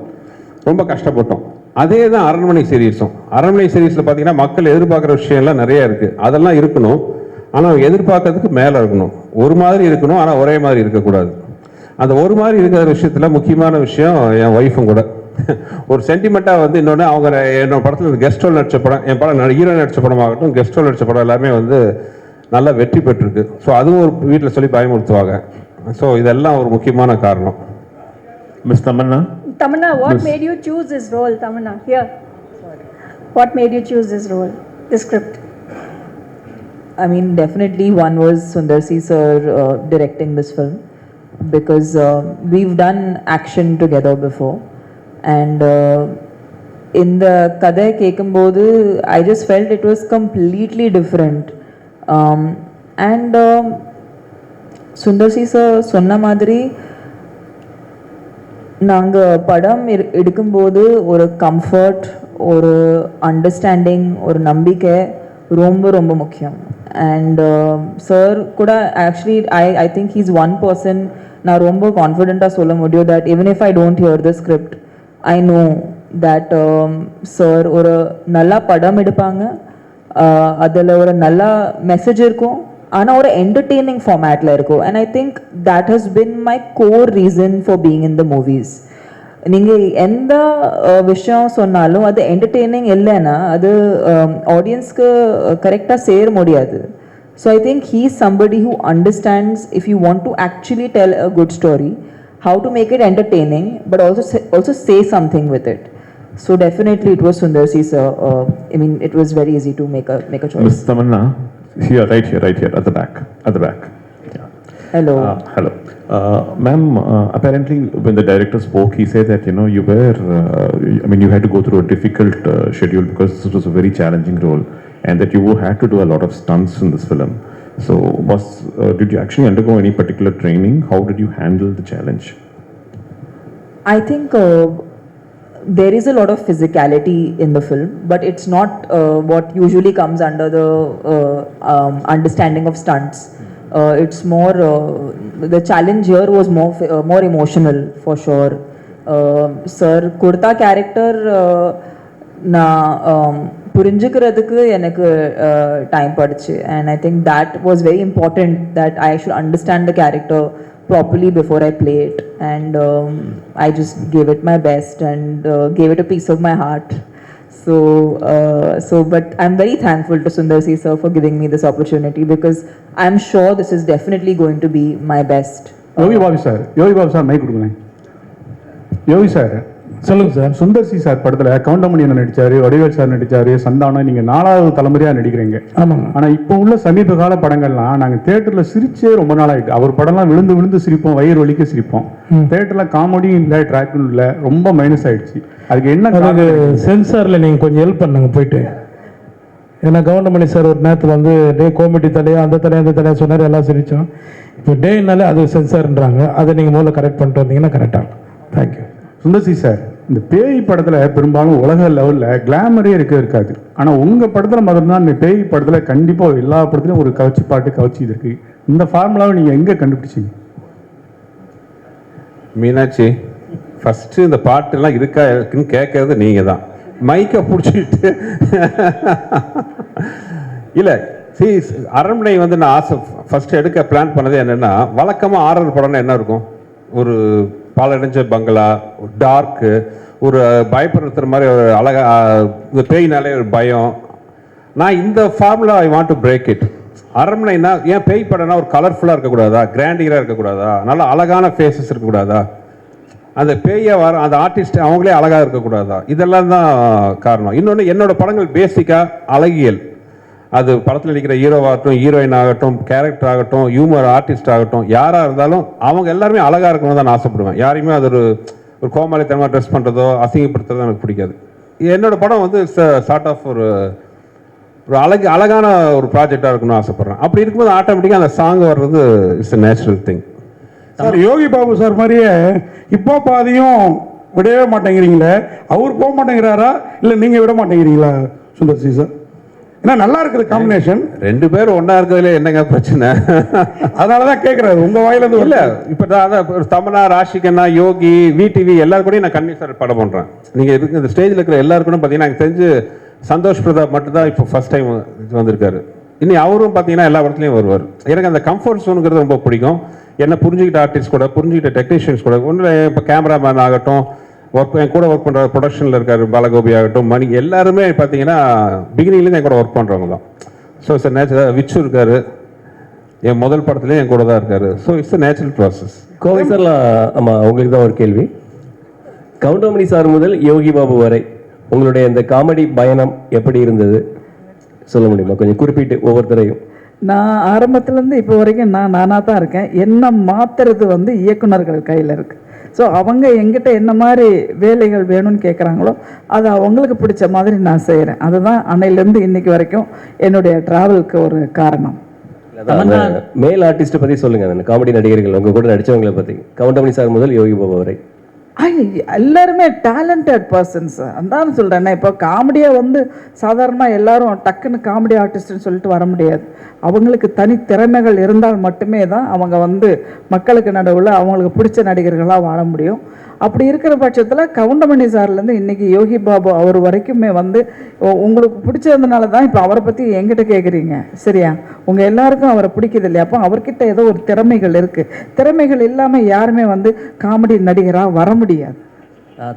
ரொம்ப கஷ்டப்பட்டோம். அதே தான் அரண்மனை சீரீஸும். அரண்மனை சீரீஸில் பார்த்தீங்கன்னா மக்கள் எதிர்பார்க்குற விஷயம்லாம் நிறைய இருக்குது, அதெல்லாம் இருக்கணும். ஆனால் எதிர்பார்க்கறதுக்கு மேலே இருக்கணும், ஒரு மாதிரி இருக்கணும், ஆனால் ஒரே மாதிரி இருக்கக்கூடாது. அந்த ஒரு மாதிரி இருக்கிற விஷயத்தில் முக்கியமான விஷயம் என் ஒய்ஃபும் கூட ஒரு சென்டிமெண்ட்டாக வந்து இன்னொன்று, அவங்க என்னோட படத்தில் கெஸ்ட் ரோல் நடித்த படம், என் படம் ஹீரோ நடித்த படமாகட்டும், கெஸ்ட் ரோல் நடித்த படம் எல்லாமே வந்து நல்லா வெற்றி பெற்றிருக்கு. ஸோ அதுவும் ஒரு வீட்டில் சொல்லி பயமுறுத்துவாங்க. ஸோ இதெல்லாம் ஒரு முக்கியமான காரணம். Miss Tamanna, what made you choose this role? Tamanna, here. What made you choose this role, this script? I mean, definitely one was Sundar C sir directing this film, because we've done action together before, and in the Kadai Kekambodu, I just felt it was completely different. And Sundar C sir சொன்ன மாதிரி நாங்கள் படம் எடுக்கும்போது ஒரு comfort, ஒரு understanding, ஒரு நம்பிக்கை ரொம்ப ரொம்ப முக்கியம். அண்ட் சார் கூட actually I think he's one person நான் ரொம்ப கான்ஃபிடென்ட்டாக சொல்ல முடியும் that even if I don't here the script, I know that sir ஒரு நல்லா படம் எடுப்பாங்க, அதில் ஒரு நல்ல மெசேஜ் இருக்கும், ஆனால் ஒரு என்டர்டெய்னிங் ஃபார்மேட்டில் இருக்கும். And I think that has been my core reason for being in the movies. நீங்கள் எந்த விஷயம் சொன்னாலும் அது என்டர்டெய்னிங் இல்லைன்னா அது ஆடியன்ஸ்க்கு கரெக்டாக சேர முடியாது. So I think he is somebody who understands if you want to actually tell a good story, how to make it entertaining but also say something with it. So definitely it was Sundar C sir. I mean, it was very easy to make a choice. Miss Tamanna, right here at the back. Yeah. Hello. Hello. Ma'am, apparently when the director spoke, he said that, you were, you had to go through a difficult schedule because this was a very challenging role, and that you had to do a lot of stunts in this film. So did you actually undergo any particular training? How did you handle the challenge? I think there is a lot of physicality in the film, but it's not what usually comes under the understanding of stunts. It's more, the challenge here was more emotional for sure. Sir, Kurta character na புரிஞ்சுக்கிறதுக்கு எனக்கு time படிச்சு, and I think that was very important that I should understand the character properly before I play it, and I just gave it my best and gave it a piece of my heart. But I'm very thankful to Sundar C sir for giving me this opportunity, because I'm sure this is definitely going to be my best. Yogi Babu sir mike கொடுங்களேன். Yogi sir சொல்லுங்க sir. Sundar C sir படத்தில் கவுண்டமணி என்ன நடிச்சாரு, Vadivel sir நடிச்சாரு, சந்தானம், நீங்கள் 4வது தலைமுறையாக நடிக்கிறீங்க. ஆமாங்க. ஆனால் இப்போ உள்ள சமீப கால படங்கள்லாம் நாங்கள் தேட்டரில் சிரிச்சே ரொம்ப நாள் ஆகிட்டு. அவர் படம்லாம் விழுந்து விழுந்து சிரிப்போம், வயிறு வலிக்க சிரிப்போம். தேட்டரில் காமெடியும் இல்லை, ட்ராக்கும் இல்லை, ரொம்ப மைனஸ் ஆயிடுச்சு. அதுக்கு என்ன? அதுக்கு சென்சாரில் நீங்கள் கொஞ்சம் ஹெல்ப் பண்ணுங்க போயிட்டு. ஏன்னா கவுண்டமணி சார் ஒரு நேரத்தில் வந்து டே காமெடி தலையா அந்த தலையா சொன்னார், எல்லாம் சிரித்தோம். இப்போ டேனாலே அது சென்சார்ன்றாங்க. அதை நீங்கள் முதல்ல கரெக்ட் பண்ணிட்டு வந்தீங்கன்னா கரெக்டாக. தேங்க்யூ. சுந்தர் சி சார், இந்த பேய் படத்தில் பெரும்பாலும் உலக லெவலில் கிளாமரே இருக்காது. ஆனால் உங்கள் படத்தில் மட்டும்தான் இந்த பேய் படத்தில் கண்டிப்பாக எல்லா படத்துலையும் ஒரு கவர்ச்சி இருக்கு. இந்த ஃபார்முலாவை நீங்கள் எங்கே கண்டுபிடிச்சிங்க? மீனாட்சி, ஃபஸ்ட்டு இந்த பாட்டுலாம் இருக்குன்னு கேட்கறது நீங்கள் தான். மைக்கை பிடிச்சிட்டு இல்லை. அரண்மனை வந்து நான் ஆசை ஃபஸ்ட்டு எடுக்க பிளான் பண்ணது என்னென்னா, வழக்கமாக ஆரர் படம்னா என்ன இருக்கும்? ஒரு பாலடைஞ்ச பங்களா, டார்க்கு, ஒரு பயப்படுத்துகிற மாதிரி ஒரு அழகா, இந்த பேய்னாலே ஒரு பயம். நான் இந்த formula I want to break it. அரண்மனைனா ஏன் பேய் படம்னா ஒரு கலர்ஃபுல்லாக இருக்கக்கூடாதா, கிராண்டியராக இருக்கக்கூடாதா, நல்லா அழகான ஃபேஸஸ் இருக்கக்கூடாதா, அந்த பேயை வர அந்த ஆர்டிஸ்ட் அவங்களே அழகாக இருக்கக்கூடாதா? இதெல்லாம் தான் காரணம். இன்னொன்று, என்னோடய படங்கள் பேசிக்காக அழகியல். அது படத்தில் நடிக்கிற ஹீரோவாகட்டும், ஹீரோயின் ஆகட்டும், கேரக்டர் ஆகட்டும், ஹியூமர் ஆர்டிஸ்ட் ஆகட்டும், யாராக இருந்தாலும் அவங்க எல்லாருமே அழகாக இருக்கணும் தான் நான் ஆசைப்படுவேன். யாரையுமே அது ஒரு கோமாளித்தனமாக ட்ரெஸ் பண்ணுறதோ அசிங்கப்படுத்துறதோ எனக்கு பிடிக்காது. என்னோடய படம் வந்து சார்ட் ஆஃப் ஒரு அழகான ஒரு ப்ராஜெக்டாக இருக்கணும்னு ஆசைப்பட்றேன். அப்படி இருக்கும்போது ஆட்டோமேட்டிக்காக அந்த சாங் வர்றது it's a natural thing. Sir, Yogi Babu sir மாதிரியே இப்போ பாதியும் விடவே மாட்டேங்கிறீங்களே, அவர் போக மாட்டேங்கிறாரா இல்லை நீங்கள் விட மாட்டேங்கிறீங்களா சுந்தர் சி சார்? ஏன்னா நல்லா இருக்குது காம்பினேஷன். 2 பேரும் ஒன்றா இருக்கிறதுல என்னங்க பிரச்சனை? அதனால தான் கேட்குறாரு உங்கள் வாயிலேருந்து. இல்லை, இப்போ தான் தமனா, ராஷிகண்ணா, யோகி, விடிவி எல்லாரும் கூடயும் நான் கண்ணி சார் படம் பண்ணுறேன். நீங்கள் இதுக்கு இந்த ஸ்டேஜில் இருக்கிற எல்லாரும் கூட பார்த்தீங்கன்னா எனக்கு தெரிஞ்சு சந்தோஷ் பிரதாப் மட்டும்தான் இப்போ ஃபஸ்ட் டைம் வந்திருக்காரு. இனி அவரும் பார்த்தீங்கன்னா எல்லா படத்துலையும் வருவார். எனக்கு அந்த கம்ஃபர்ட் ஜோனுங்கிறது ரொம்ப பிடிக்கும். என்ன புரிஞ்சுக்கிட்ட ஆர்டிஸ்ட் கூட, புரிஞ்சுக்கிட்ட டெக்னீஷியன்ஸ் கூட, ஒன்றில் இப்போ கேமராமேன் ஆகட்டும், என் கூட ஒர்க் பண்ணுற ப்ரொடக்ஷனில் இருக்கார் பாலகோபி ஆகட்டும், மணி, எல்லாருமே பார்த்தீங்கன்னா பிகினிங்லேருந்து என் கூட ஒர்க் பண்ணுறவங்க தான். So it's natural. விச்சு இருக்கார், என் முதல் படத்துலேயும் என் கூட தான் இருக்கார். So it's a natural process. Kovai sir, ஆமாம், உங்களுக்கு தான் ஒரு கேள்வி. கவுண்டமணி சார் முதல் யோகி பாபு வரை உங்களுடைய இந்த காமெடி பயணம் எப்படி இருந்தது சொல்ல முடியுமா? கொஞ்சம் குறிப்பிட்டு ஒவ்வொருத்தரையும். நான் ஆரம்பத்துலேருந்து இப்போ வரைக்கும் நானாக தான் இருக்கேன். என்ன மாற்றுறது வந்து இயக்குனர்கள் கையில் இருக்குது. ஸோ அவங்க எங்கிட்ட என்ன மாதிரி வேலைகள் வேணும்னு கேட்குறாங்களோ அது அவங்களுக்கு பிடிச்ச மாதிரி நான் செய்கிறேன். அதுதான் அன்னையிலேருந்து இன்னைக்கு வரைக்கும் என்னுடைய ட்ராவலுக்கு ஒரு காரணம். மேல் ஆர்டிஸ்ட்டை பற்றி சொல்லுங்கள். காமெடி நடிகர்கள் உங்கள் கூட நடித்தவங்களை பற்றி, கவுண்டமணி சார் முதல் யோகி பாபு வரை. எல்லாருமே டேலண்டட் பர்சன்ஸ். அதான் சொல்கிறேன். இப்போ காமெடியாக வந்து சாதாரணமாக எல்லாரும் டக்குன்னு காமெடி ஆர்டிஸ்ட்னு சொல்லிட்டு வர முடியாது. அவங்களுக்கு தனி திறமைகள் இருந்தால் மட்டுமே தான் அவங்க வந்து மக்களுக்கு நடுவில் அவங்களுக்கு பிடிச்ச நடிகர்களாக வாழ முடியும். அப்படி இருக்கிற பட்சத்தில் கவுண்டமணி சார்லேருந்து இன்றைக்கி யோகி பாபு அவர் வரைக்குமே வந்து உங்களுக்கு பிடிச்சதுனால தான் இப்போ அவரை பற்றி என்கிட்ட கேட்குறீங்க, சரியா? உங்கள் எல்லாருக்கும் அவரை பிடிக்குது இல்லையா? அப்போ அவர்கிட்ட ஏதோ ஒரு திறமைகள் இருக்குது. திறமைகள் இல்லாமல் யாருமே வந்து காமெடி நடிகராக வர முடியாது.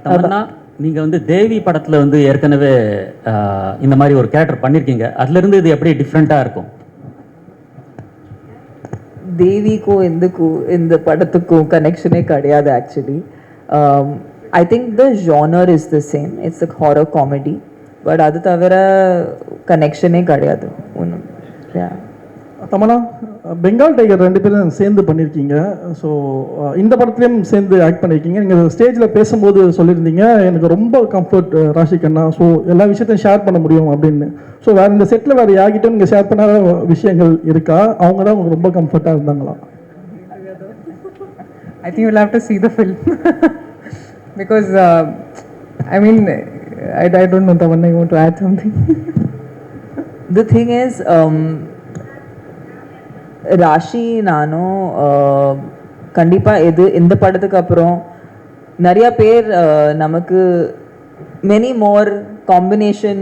தமன்னா, நீங்கள் வந்து தேவி படத்தில் வந்து ஏற்கனவே இந்த மாதிரி ஒரு கேரக்டர் பண்ணியிருக்கீங்க. அதுலேருந்து இது எப்படி டிஃப்ரெண்ட்டாக இருக்கும்? தேவிக்கும் இந்த படத்துக்கும் கனெக்ஷனே கிடையாது actually. I think the genre is the same. It's a horror comedy. But அது தவிர கனெக்ஷனே கிடையாது ஒன்றும். தமன்னா, பெங்கால் டைகர் 2 பேரும் சேர்ந்து பண்ணியிருக்கீங்க. ஸோ இந்த படத்துலையும் சேர்ந்து ஆக்ட் பண்ணியிருக்கீங்க. நீங்கள் ஸ்டேஜில் பேசும்போது சொல்லியிருந்தீங்க எனக்கு ரொம்ப கம்ஃபர்ட் ராஷிகண்ணா, ஸோ எல்லா விஷயத்தையும் ஷேர் பண்ண முடியும் அப்படின்னு. ஸோ வேறு இந்த செட்டில் வேறு யார்கிட்ட நீங்கள் ஷேர் பண்ணாத விஷயங்கள் இருக்கா? அவங்க தான் உங்களுக்கு ரொம்ப கம்ஃபர்ட்டாக இருந்தாங்களா? I think you'll have to see the film because I mean I don't know, Tamanna, you want to add something? The thing is Raashi நானும் கண்டிப்பாக இந்த படத்துக்கு அப்புறம் நிறையா பேர் நமக்கு மெனி மோர் காம்பினேஷன்,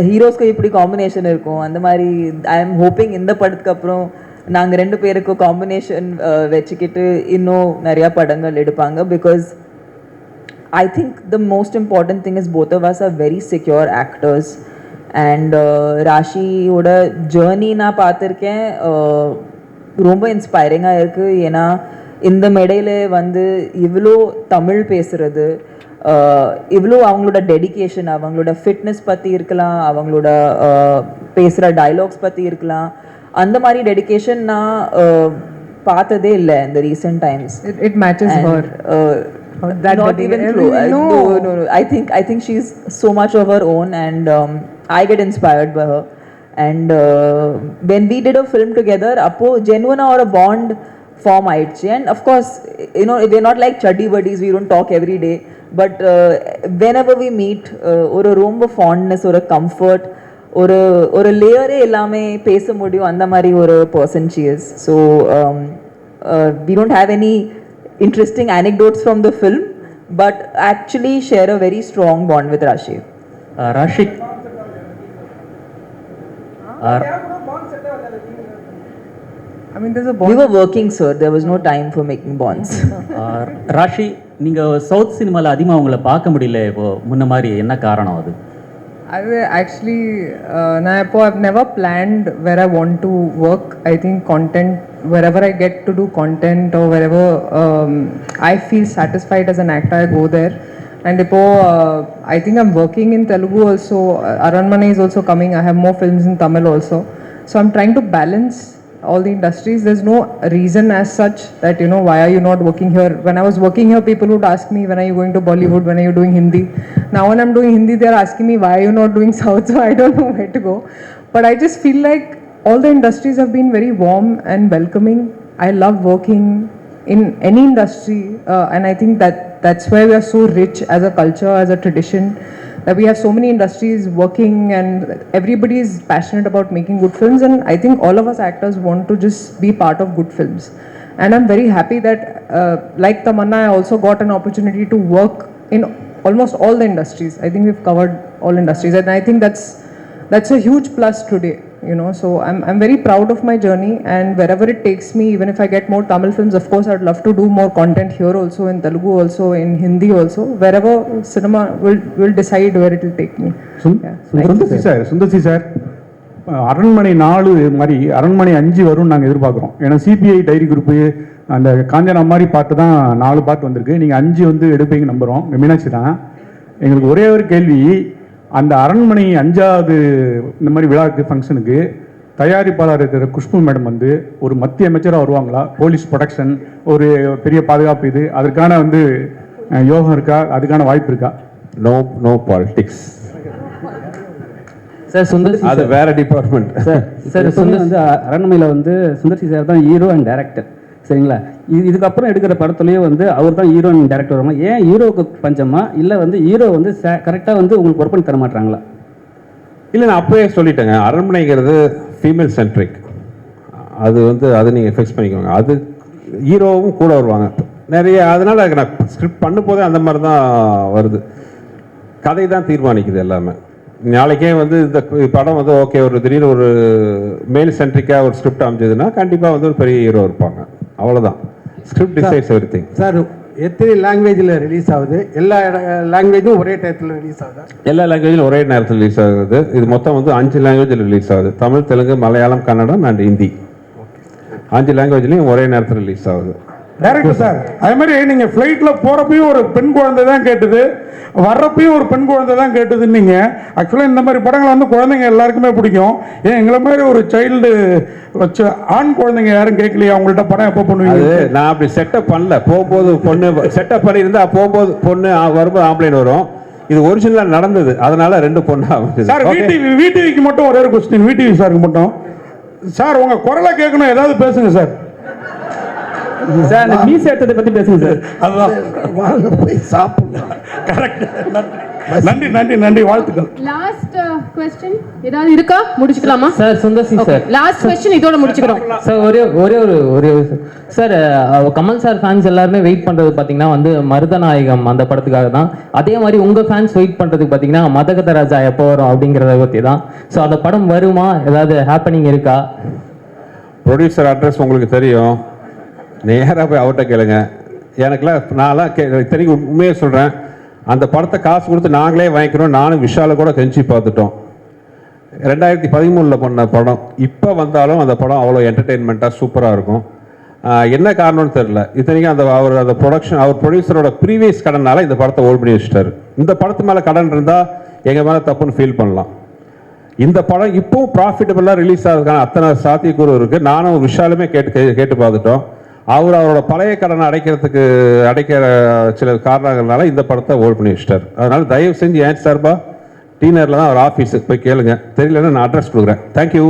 ஹீரோஸ்க்கு இப்படி காம்பினேஷன் இருக்கும் அந்த மாதிரி. ஐ எம் ஹோப்பிங் இந்த படத்துக்கு அப்புறம் நாங்கள் 2 பேருக்கும் காம்பினேஷன் வச்சுக்கிட்டு இன்னும் நிறையா படங்கள் எடுப்பாங்க. Because I think the most important thing is both of us are very secure actors. And ராஷியோட ஜேர்னி நான் பார்த்துருக்கேன், ரொம்ப இன்ஸ்பைரிங்காக இருக்குது. ஏன்னா இந்த மேடையில் வந்து இவ்வளோ தமிழ் பேசுகிறது, இவ்வளோ அவங்களோட டெடிகேஷன், அவங்களோட ஃபிட்னஸ் பற்றி இருக்கலாம், அவங்களோட பேசுகிற டைலாக்ஸ் பற்றி இருக்கலாம், அந்த மாதிரி டெடிகேஷன் நான் பார்த்ததே இல்லை இந்த recent times. It matches her. Not even true. No. I think she's so much of her own, and I get inspired by her. And when we did a film together, appo genuine or a bond form aichi. And of course, you know, we're not like chuddy buddies. We don't talk every day, but whenever we meet, or a room of fondness or a comfort, or a layer ellame pesa mudiyo andha mari or a person she is. So we don't have any interesting anecdotes from the film, but actually share a very strong bond with Rashi. Rashi, I mean, there's a bond. We were working, sir. There was no time for making bonds. Raashi, நீங்கள் south சினிமாவில் அதிகமாக உங்களை பார்க்க முடியல இப்போ முன்ன மாதிரி, என்ன காரணம் அது? Actually, I've never planned where I want to work. I think content, wherever I get to do content or wherever I feel satisfied as an actor, I go there. And I think I'm working in Telugu also. Aranmane is also coming. I have more films in Tamil also. So I'm trying to balance all the industries. There's no reason as such that, you know, why are you not working here? When I was working here, people would ask me, when are you going to Bollywood? When are you doing Hindi? Now when I'm doing Hindi, they're asking me, why are you not doing South? So I don't know where to go. But I just feel like all the industries have been very warm and welcoming. I love working in any industry, and I think that's why we are so rich as a culture, as a tradition, that we have so many industries working and everybody is passionate about making good films. And I think all of us actors want to just be part of good films. And I'm very happy that like Tamanna, I also got an opportunity to work in almost all the industries. I think we've covered all industries, and I think that's a huge plus today, you know. So I'm very proud of my journey, and wherever it takes me, even if I get more Tamil films, of course I'd love to do more content here also, in Telugu also, in Hindi also. Wherever cinema will decide where it will take me. Sundar C sir, அரண்மனை 4 மாதிரி அரண்மனை 5 வரும் நாங்கள் எதிர்பார்க்குறோம். ஏன்னா CBI diary group அந்த காஞ்சனா மாதிரி பாட்டு தான் 4 பாட்டு வந்திருக்கு. நீங்கள் 5 வந்து எடுப்பீங்க நம்புகிறோம். மீனாட்சி தான். எங்களுக்கு ஒரே ஒரு கேள்வி, அந்த அரண்மனை 5வது இந்த மாதிரி விழாக்கு ஃபங்க்ஷனுக்கு தயாரிப்பாளர் இருக்கிற குஷ்பு மேடம் வந்து ஒரு மத்திய அமைச்சராக வருவாங்களா? போலீஸ் ப்ரொடெக்ஷன், ஒரு பெரிய பாதுகாப்பு, இது அதற்கான வந்து யோகம் இருக்கா? அதுக்கான வாய்ப்பு இருக்கா? No politics sir. சுந்தர்சி அது வேற டிபார்ட்மெண்ட் சார். வந்து அரண்மனையில் வந்து சுந்தர்சி சார் தான் ஹீரோ அண்ட் டைரக்டர், சரிங்களா? இதுக்கப்புறம் எடுக்கிற படத்துலேயே வந்து அவர் தான் ஹீரோ அண்ட் டைரக்டர் வருமா? ஏன் ஹீரோவுக்கு பஞ்சமா, இல்லை வந்து ஹீரோ வந்து கரெக்டாக வந்து உங்களுக்கு ஒர்க் பண்ணி தர மாட்டாங்களா? இல்லை, நான் அப்போயே சொல்லிட்டேங்க, அரண்மனைங்கிறது ஃபீமேல் சென்ட்ரிக். அது நீங்கள் ஃபிக்ஸ் பண்ணிக்கோங்க. அது ஹீரோவும் கூட வருவாங்க நிறைய. அதனால் நான் ஸ்கிரிப்ட் பண்ணும் போதே அந்த மாதிரி தான் வருது. கதை தான் தீர்மானிக்குது எல்லாமே. நாளைக்கே வந்து இந்த படம் வந்து ஓகே, ஒரு திடீர்னு ஒரு மேல் சென்ட்ரிக்காக ஒரு ஸ்கிரிப்ட் அமைச்சதுன்னா கண்டிப்பாக வந்து ஒரு பெரிய ஹீரோ இருப்பாங்க. அவ்வளோதான். Script decides everything. சார், எத்தனை லாங்குவேஜில் ரிலீஸ் ஆகுது? எல்லா லாங்குவேஜும் ஒரே டயத்தில் ரிலீஸ் ஆகுது? எல்லா லாங்குவேஜிலும் ஒரே நேரத்தில் ரிலீஸ் ஆகுது. இது மொத்தம் வந்து 5 லாங்குவேஜில் ரிலீஸ் ஆகுது. தமிழ், தெலுங்கு, மலையாளம், கன்னடம் அண்ட் ஹிந்தி. 5 லாங்குவேஜ்லையும் ஒரே நேரத்தில் ரிலீஸ் ஆகுது. டைரக்டர் சார், அதே மாதிரி நீங்கள் ஃப்ளைட்டில் போகிறப்பையும் ஒரு பெண் குழந்தை தான் கேட்டுது, வர்றப்பையும் ஒரு பெண் குழந்தை தான் கேட்டுதுன்னீங்க. ஆக்சுவலாக இந்த மாதிரி படங்களை வந்து குழந்தைங்க எல்லாருக்குமே பிடிக்கும். ஏன் எங்களை மாதிரி ஒரு சைல்டு வச்ச ஆண் குழந்தைங்க யாரும் கேட்கலையா? அவங்கள்ட்ட படம் எப்போ பண்ணுவீங்க? நான் அப்படி செட்டப் பண்ணல. போகும்போது பொண்ணு செட்டப் பண்ணியிருந்தா போகும்போது பொண்ணு வரும்போது ஆம்பளைன் வரும். இது ஒரிஜினலாக நடந்தது, அதனால 2 பொண்ணு ஆகுது. சார், விடிவிக்கு மட்டும் ஒரே ஒரு கொஸ்டின், விடிவி சாருக்கு மட்டும். சார், உங்கள் குரலை கேட்கணும், ஏதாவது பேசுங்க சார். சார், அந்த மீஸ் எடுத்ததை பற்றி பேசுங்க சார். அதுதான் போய் சாப்பிடலாம். கரெக்ட். நன்றி நன்றி நன்றி, வாழ்த்துக்கள். லாஸ்ட் क्वेश्चन ஏதாவது இருக்கா? முடிச்சுக்கலாமா sir? Sundar C sir, last question இதோட முடிச்சுக்கிறோம் சார். ஒரே சார், கமல் சார் ஃபேன்ஸ் எல்லாருமே வெயிட் பண்றது பாத்தீங்கன்னா வந்து மருதநாயகம் அந்த படத்துக்காக தான். அதே மாதிரி உங்க ஃபேன்ஸ் வெயிட் பண்றதுக்கு பாத்தீங்கன்னா மதகத ராஜா எப்போ வரும் அப்படிங்கறத பத்தி தான். ஸோ அந்த படம் வருமா? ஏதாவது ஹேப்பனிங் இருக்கா? ப்ரொடியூசர் அட்ரஸ் உங்களுக்கு தெரியும், நேராக போய் அவர்கிட்ட கேளுங்க. எனக்குலாம் நான்லாம் இத்தனைக்கு உண்மையாக சொல்கிறேன், அந்த படத்தை காசு கொடுத்து நாங்களே வாங்கிக்கிறோம். நானும் விஷாலை கூட கெஞ்சி பார்த்துட்டோம். 2013 பண்ண படம் இப்போ வந்தாலும் அந்த படம் அவ்வளோ என்டர்டெயின்மெண்ட்டாக சூப்பராக இருக்கும். என்ன காரணம்னு தெரில. இத்தனைக்கும் அந்த ப்ரொடக்ஷன் அவர் ப்ரொடியூசரோட ப்ரீவியஸ் கடனால் இந்த படத்தை ஓல்ட் பண்ணி வச்சுட்டாரு. இந்த படத்து மேலே கடன் இருந்தால் எங்கள் மேலே தப்புன்னு ஃபீல் பண்ணலாம். இந்த படம் இப்போவும் ப்ராஃபிட்டபுளாக ரிலீஸ் ஆகிறதுக்கான அத்தனை சாத்தியக்கூறு இருக்குது. நானும் விஷாலுமே கேட்டு பார்த்துட்டோம். அவரோட பழைய கடனை அடைக்கிற சில காரணங்கள்னால இந்த படத்தை ஓல்ட் பண்ணி வச்சுட்டார். அதனால் தயவு செஞ்சு ஏன் சார்பா டீனரில் தான் அவர் ஆஃபீஸுக்கு போய் கேளுங்க. தெரியலன்னா நான் அட்ரஸ் கொடுக்குறேன். தேங்க்யூ.